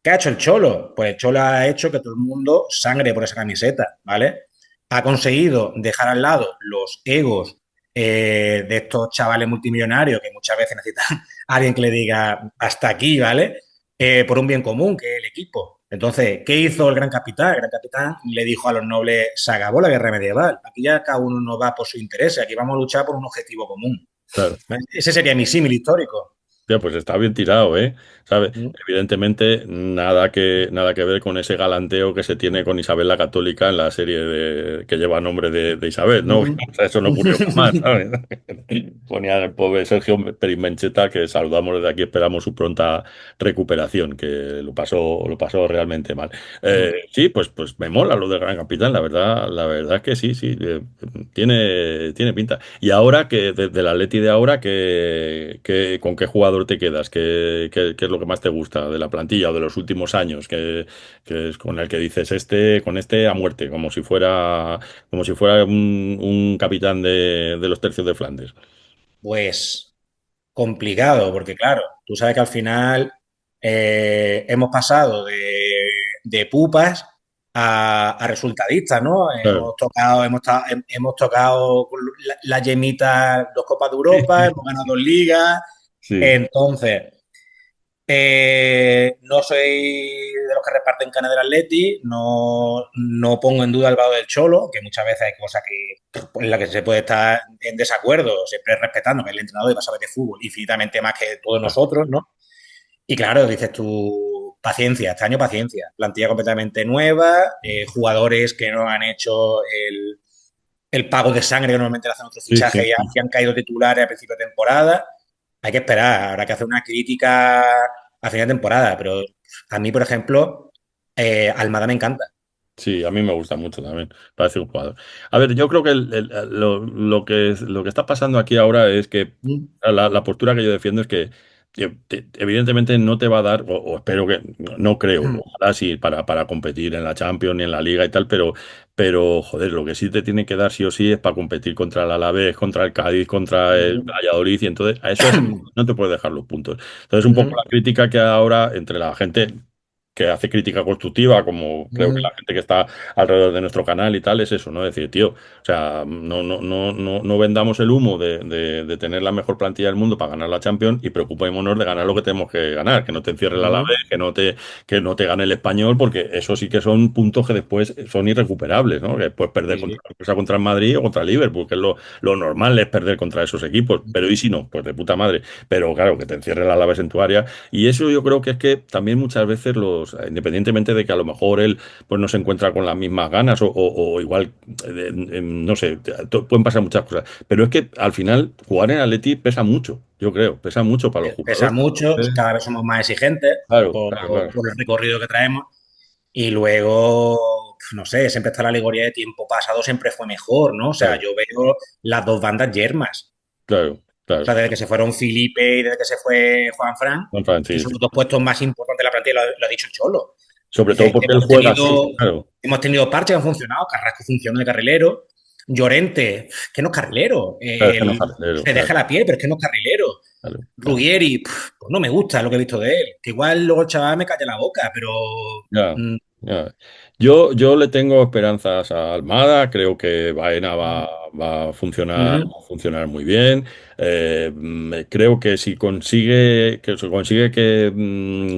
¿qué ha hecho el Cholo? Pues el Cholo ha hecho que todo el mundo sangre por esa camiseta, ¿vale? Ha conseguido dejar al lado los egos de estos chavales multimillonarios que muchas veces necesitan a alguien que le diga hasta aquí, ¿vale? Por un bien común, que es el equipo. Entonces, ¿qué hizo el gran capitán? El gran capitán le dijo a los nobles, se acabó la guerra medieval. Aquí ya cada uno no va por su interés, aquí vamos a luchar por un objetivo común. Claro. ¿Vale? Ese sería mi símil histórico. Ya, pues está bien tirado, ¿eh? ¿Sabes? Mm. Evidentemente, nada que ver con ese galanteo que se tiene con Isabel la Católica en la serie que lleva nombre de Isabel, ¿no? Mm. O sea, eso no ocurrió jamás, ¿sabes? Ponía al pobre Sergio Perimencheta, que saludamos desde aquí, esperamos su pronta recuperación, que lo pasó realmente mal. Sí, pues me mola lo del Gran Capitán, la verdad es que sí, sí, tiene pinta. Y ahora que, del Atleti de ahora, ¿con qué jugador te quedas? ¿Qué es lo que más te gusta de la plantilla o de los últimos años? Que es con el que dices con este a muerte, como si fuera un capitán de los tercios de Flandes. Pues complicado, porque claro, tú sabes que al final hemos pasado de pupas a resultadistas, ¿no? Claro. Hemos tocado con la yemita dos Copas de Europa, hemos ganado dos ligas, Sí, entonces no soy de los que reparten canas del Atleti, no pongo en duda el valor del Cholo, que muchas veces hay cosas en las que se puede estar en desacuerdo, siempre respetando que el entrenador va a saber de fútbol infinitamente más que todos nosotros, ¿no? Y claro, dices tú, paciencia, este año paciencia. Plantilla completamente nueva, jugadores que no han hecho el pago de sangre que normalmente le hacen otros Sí, sí, fichajes y han caído titulares a principio de temporada. Hay que esperar, habrá que hacer una crítica a final de temporada, pero a mí, por ejemplo, Almada me encanta. sí, a mí me gusta mucho también. Parece un jugador. A ver, yo creo que lo que está pasando aquí ahora es que Mm, la postura que yo defiendo es que evidentemente no te va a dar, o espero que, no creo, mm, ojalá sí, para competir en la Champions y en la Liga y tal, pero joder, lo que sí te tiene que dar sí o sí es para competir contra el Alavés, contra el Cádiz, contra el mm, Valladolid, y entonces a eso así no te puedes dejar los puntos. Entonces, un poco mm, la crítica que hay ahora entre la gente que hace crítica constructiva, como creo que la mm, gente que está alrededor de nuestro canal y tal, es eso, ¿no? Decir, tío, o sea, no vendamos el humo de tener la mejor plantilla del mundo para ganar la Champions y preocupémonos de ganar lo que tenemos que ganar, que no te encierre el mm, Alavés, que no te gane el Español, porque eso sí que son puntos que después son irrecuperables, ¿no? Que puedes perder sí, contra, sí. contra el Madrid o contra el Liverpool, que es lo normal es perder contra esos equipos, pero ¿y si no? Pues de puta madre. Pero claro, que te encierre el Alavés en tu área y eso yo creo que es que también muchas veces independientemente de que a lo mejor él pues no se encuentra con las mismas ganas o igual, no sé, pueden pasar muchas cosas. Pero es que al final jugar en Atleti pesa mucho, yo creo, pesa mucho para los Pesa jugadores. mucho, cada vez somos más exigentes Claro, por, claro, claro, por el recorrido que traemos. Y luego, no sé, siempre está la alegoría de tiempo pasado, siempre fue mejor, ¿no? O sea, claro, yo veo las dos bandas yermas. claro, O claro. sea, desde que se fueron Felipe y desde que se fue Juan Fran, Juanfran, que sí, son sí. los dos puestos más importantes de la plantilla, lo ha dicho el Cholo. Sobre todo Dice que porque él juega así, claro. hemos tenido parches que han funcionado, Carrasco funciona de carrilero, Llorente, que no es carrilero, Claro, es que no es carrilero, se deja claro, la piel, pero es que no es carrilero. claro, claro. Ruggeri, pues no me gusta lo que he visto de él. Que igual luego el chaval me calla la boca, pero Ya, mm, ya. Yo le tengo esperanzas a Almada, creo que Baena va a funcionar muy bien. Creo que si consigue que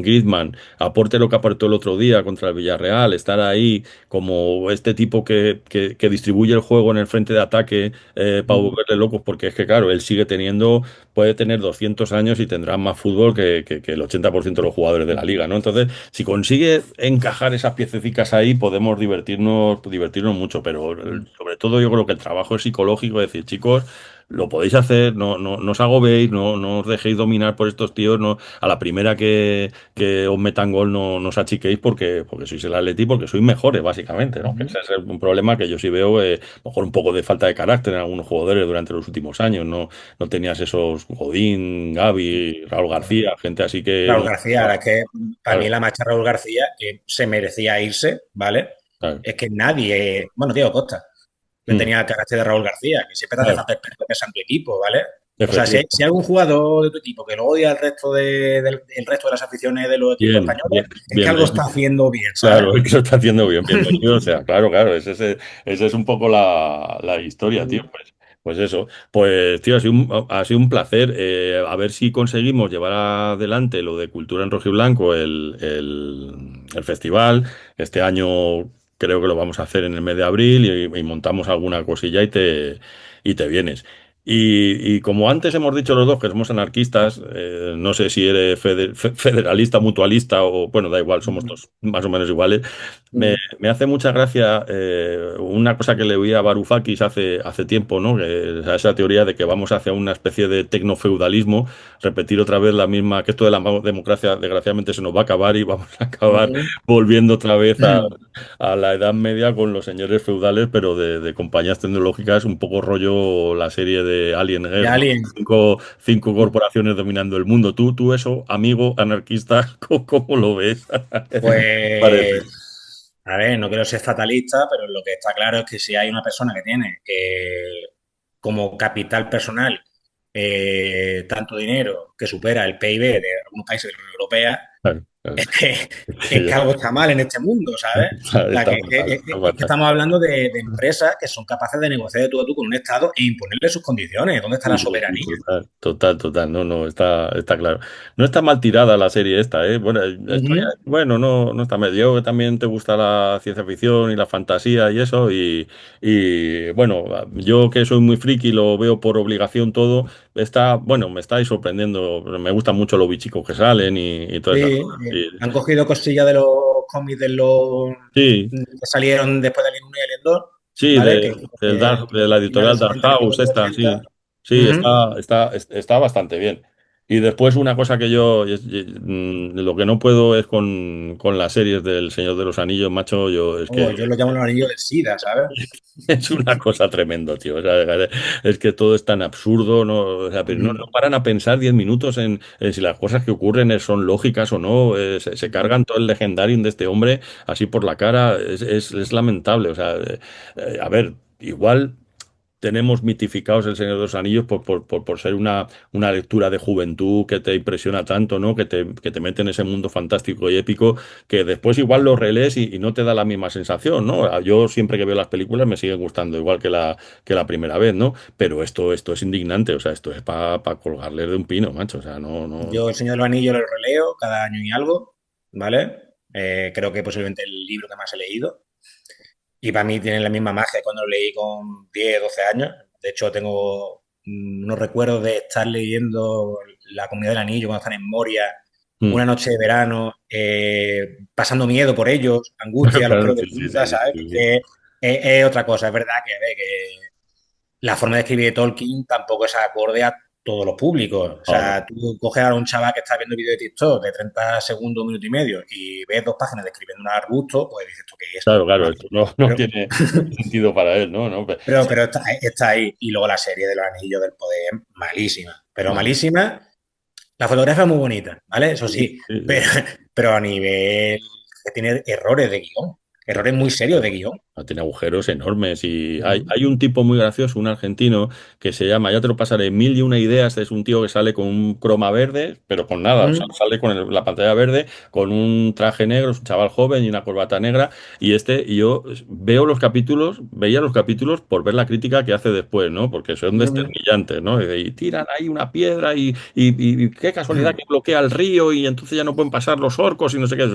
Griezmann aporte lo que aportó el otro día contra el Villarreal, estar ahí como este tipo que distribuye el juego en el frente de ataque para mm, volverle locos, porque es que claro, él puede tener 200 años y tendrá más fútbol que el 80% de los jugadores de la liga, ¿no? Entonces, si consigue encajar esas piececitas ahí, podemos divertirnos mucho, pero mm, sobre todo yo creo que el trabajo es psicológico, es decir, chicos, lo podéis hacer, no os agobiéis, no os dejéis dominar por estos tíos, no, a la primera que os metan gol no os achiquéis porque sois el Atleti, porque sois mejores, básicamente, ¿no? Que mm, ese es un problema que yo sí veo, a lo mejor un poco de falta de carácter en algunos jugadores durante los últimos años, no tenías esos Godín, Gavi, Raúl mm. García, gente así que Raúl no. García, ahora es que para mí Claro, la marcha de Raúl García, que se merecía irse, ¿vale? claro. Es que nadie, bueno, Diego Costa, que Mm, tenía el carácter de Raúl García, que siempre te hace claro, falta experto que sea en tu equipo, ¿vale? O sea, si hay, efectivamente. si hay algún jugador de tu equipo que no odia el resto de las aficiones de los equipos Bien, españoles, bien, es que bien. algo está haciendo bien, ¿sabes? Claro, es que lo está haciendo bien, bienvenido. O sea, claro, claro, ese es un poco la historia, tío. Pues eso. Pues, tío, ha sido un placer. A ver si conseguimos llevar adelante lo de Cultura en Rojiblanco, el festival. Este año creo que lo vamos a hacer en el mes de abril y montamos alguna cosilla y te vienes. Y como antes hemos dicho los dos que somos anarquistas, no sé si eres federalista, mutualista o, bueno, da igual, somos todos más o menos iguales. Me hace mucha gracia una cosa que le oí a Varoufakis hace tiempo, ¿no? Esa teoría de que vamos hacia una especie de tecnofeudalismo, repetir otra vez la misma, que esto de la democracia desgraciadamente se nos va a acabar y vamos a acabar volviendo otra vez a la Edad Media con los señores feudales, pero de compañías tecnológicas, un poco rollo la serie de De Alienware, ¿no? alguien, Cinco corporaciones dominando el mundo. Tú eso, amigo anarquista, ¿cómo lo ves? Parece. pues, a ver, no quiero ser fatalista, pero lo que está claro es que si hay una persona que tiene como capital personal tanto dinero que supera el PIB de algunos países de la Unión Europea, Claro, claro. es que, Es es que que ya algo está mal en este mundo, ¿sabes? O sea, está que, fatal, que- está es que fatal. estamos hablando de empresas que son capaces de negociar de tú a tú con un Estado e imponerle sus condiciones. ¿Dónde está Sí, la sí, sí, soberanía? total, total, total. No, no, está claro. No está mal tirada la serie esta, ¿eh? Bueno, Ujú. bueno, no está mal. Yo que también te gusta la ciencia ficción y la fantasía y eso, y bueno, yo que soy muy friki lo veo por obligación todo, bueno, me estáis sorprendiendo. Me gustan mucho los bichicos que salen y todas esas Sí, cosas. han cogido cosillas de los cómics de los Sí, que salieron después de Alien 1 y Alien 2, sí, ¿vale? de la editorial Finales Dark 70, House, principios de los esta, 80. sí. Sí, Ujú. está bastante bien. Y después una cosa que yo, lo que no puedo es con las series del Señor de los Anillos, macho, yo es que Yo lo llamo los anillos del SIDA, ¿sabes? es una cosa tremenda, tío. O sea, es que todo es tan absurdo, ¿no? O sea, pero no Ujú, paran a pensar 10 minutos en si las cosas que ocurren son lógicas o no. Se ujú. cargan todo el legendarium de este hombre así por la cara. Es lamentable. O sea, a ver, igual tenemos mitificados El Señor de los Anillos por ser una lectura de juventud que te impresiona tanto, ¿no? Que te mete en ese mundo fantástico y épico, que después igual lo relees y no te da la misma sensación, ¿no? Yo siempre que veo las películas me siguen gustando igual que la primera vez, ¿no? Pero esto es indignante, o sea, esto es para colgarles de un pino, macho, o sea, no, no. Yo el Señor de los Anillos lo releo cada año y algo, ¿vale? Creo que posiblemente el libro que más he leído. Y para mí tiene la misma magia que cuando lo leí con 10, 12 años. De hecho, tengo unos recuerdos de estar leyendo La Comunidad del Anillo cuando están en Moria, Mm. una noche de verano, pasando miedo por ellos, angustia, los Claro, pelos de sí, sí, punta, sí, sí, ¿sabes? sí, sí. Que es otra cosa. Es verdad que, a ver, que la forma de escribir de Tolkien tampoco es acorde a todos los públicos. O No, no. sea, tú coges a un chaval que está viendo vídeo de TikTok de 30 segundos, un minuto y medio, y ves 2 páginas describiendo un arbusto, pues dices, ¿esto qué es? Claro, claro, ¿Vale? esto no Pero, tiene sentido para él, ¿no? ¿No? pero está ahí. Y luego la serie de los Anillos del Poder, malísima. Pero Vale. malísima. La fotografía es muy bonita, ¿vale? Eso Sí, sí. sí, Pero, sí. pero a nivel que tiene errores de guión. Errores muy serios de guión. Tiene agujeros enormes y hay, Ujú, hay un tipo muy gracioso, un argentino, que se llama, ya te lo pasaré, Mil y una ideas, es un tío que sale con un croma verde, pero con nada, o sea, ujú, sale con la pantalla verde, con un traje negro, es un chaval joven y una corbata negra, y yo veía los capítulos por ver la crítica que hace después, ¿no? Porque son ujú, desternillantes, ¿no? Y tiran ahí una piedra y qué casualidad que bloquea el río y entonces ya no pueden pasar los orcos y no sé qué, es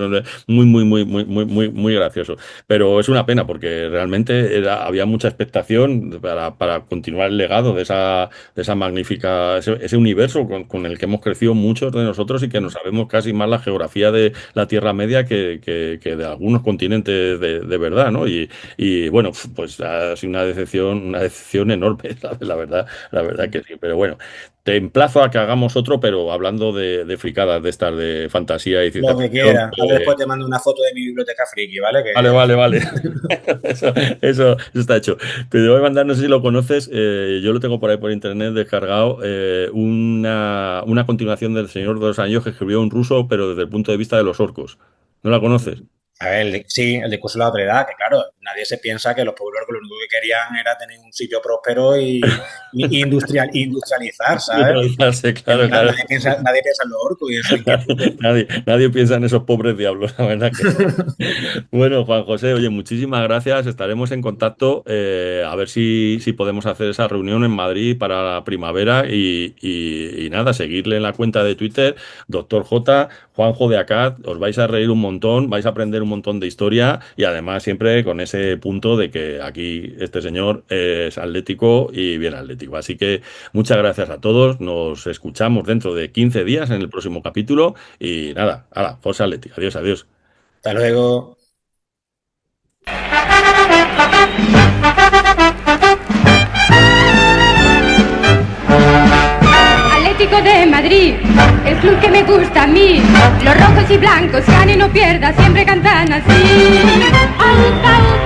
muy, muy, muy, muy, muy, muy, muy gracioso. Pero es una pena porque realmente había mucha expectación para continuar el legado de esa magnífica, ese universo con el que hemos crecido muchos de nosotros y que no sabemos casi más la geografía de la Tierra Media que de algunos continentes de verdad, ¿no? Y bueno, pues ha sido una decepción enorme, la verdad que sí. Pero bueno, te emplazo a que hagamos otro, pero hablando de fricadas de estas de fantasía y ciencia Lo que ficción. quiera. Ahora después te mando una foto de mi biblioteca friki, ¿vale? Vale, vale, vale. Eso está hecho. Te voy a mandar, no sé si lo conoces, yo lo tengo por ahí por internet descargado, una continuación del Señor de los Anillos que escribió un ruso, pero desde el punto de vista de los orcos. ¿No la conoces? A ver, sí, el discurso de la otredad, que claro, nadie se piensa que los pueblos orcos lo único que querían era tener un sitio próspero y industrializar, ¿sabes? Neutralizarse, Que claro, claro. nadie piensa en los orcos y en sus inquietudes. Nadie piensa en esos pobres diablos, la verdad que no. Bueno, Juan José, oye, muchísimas gracias. Estaremos en contacto, a ver si podemos hacer esa reunión en Madrid para la primavera y nada, seguirle en la cuenta de Twitter, Doctor J, Juanjo de Acad. Os vais a reír un montón, vais a aprender un montón de historia y además siempre con ese punto de que aquí este señor es atlético y bien atlético. Así que muchas gracias a todos. Nos escuchamos dentro de 15 días en el próximo capítulo y nada, hala, Forza Atleti. Adiós, adiós. Hasta luego. Atlético de Madrid, el club que me gusta a mí. Los rojos y blancos, gane no pierda, siempre cantan así. Aupa, aupa.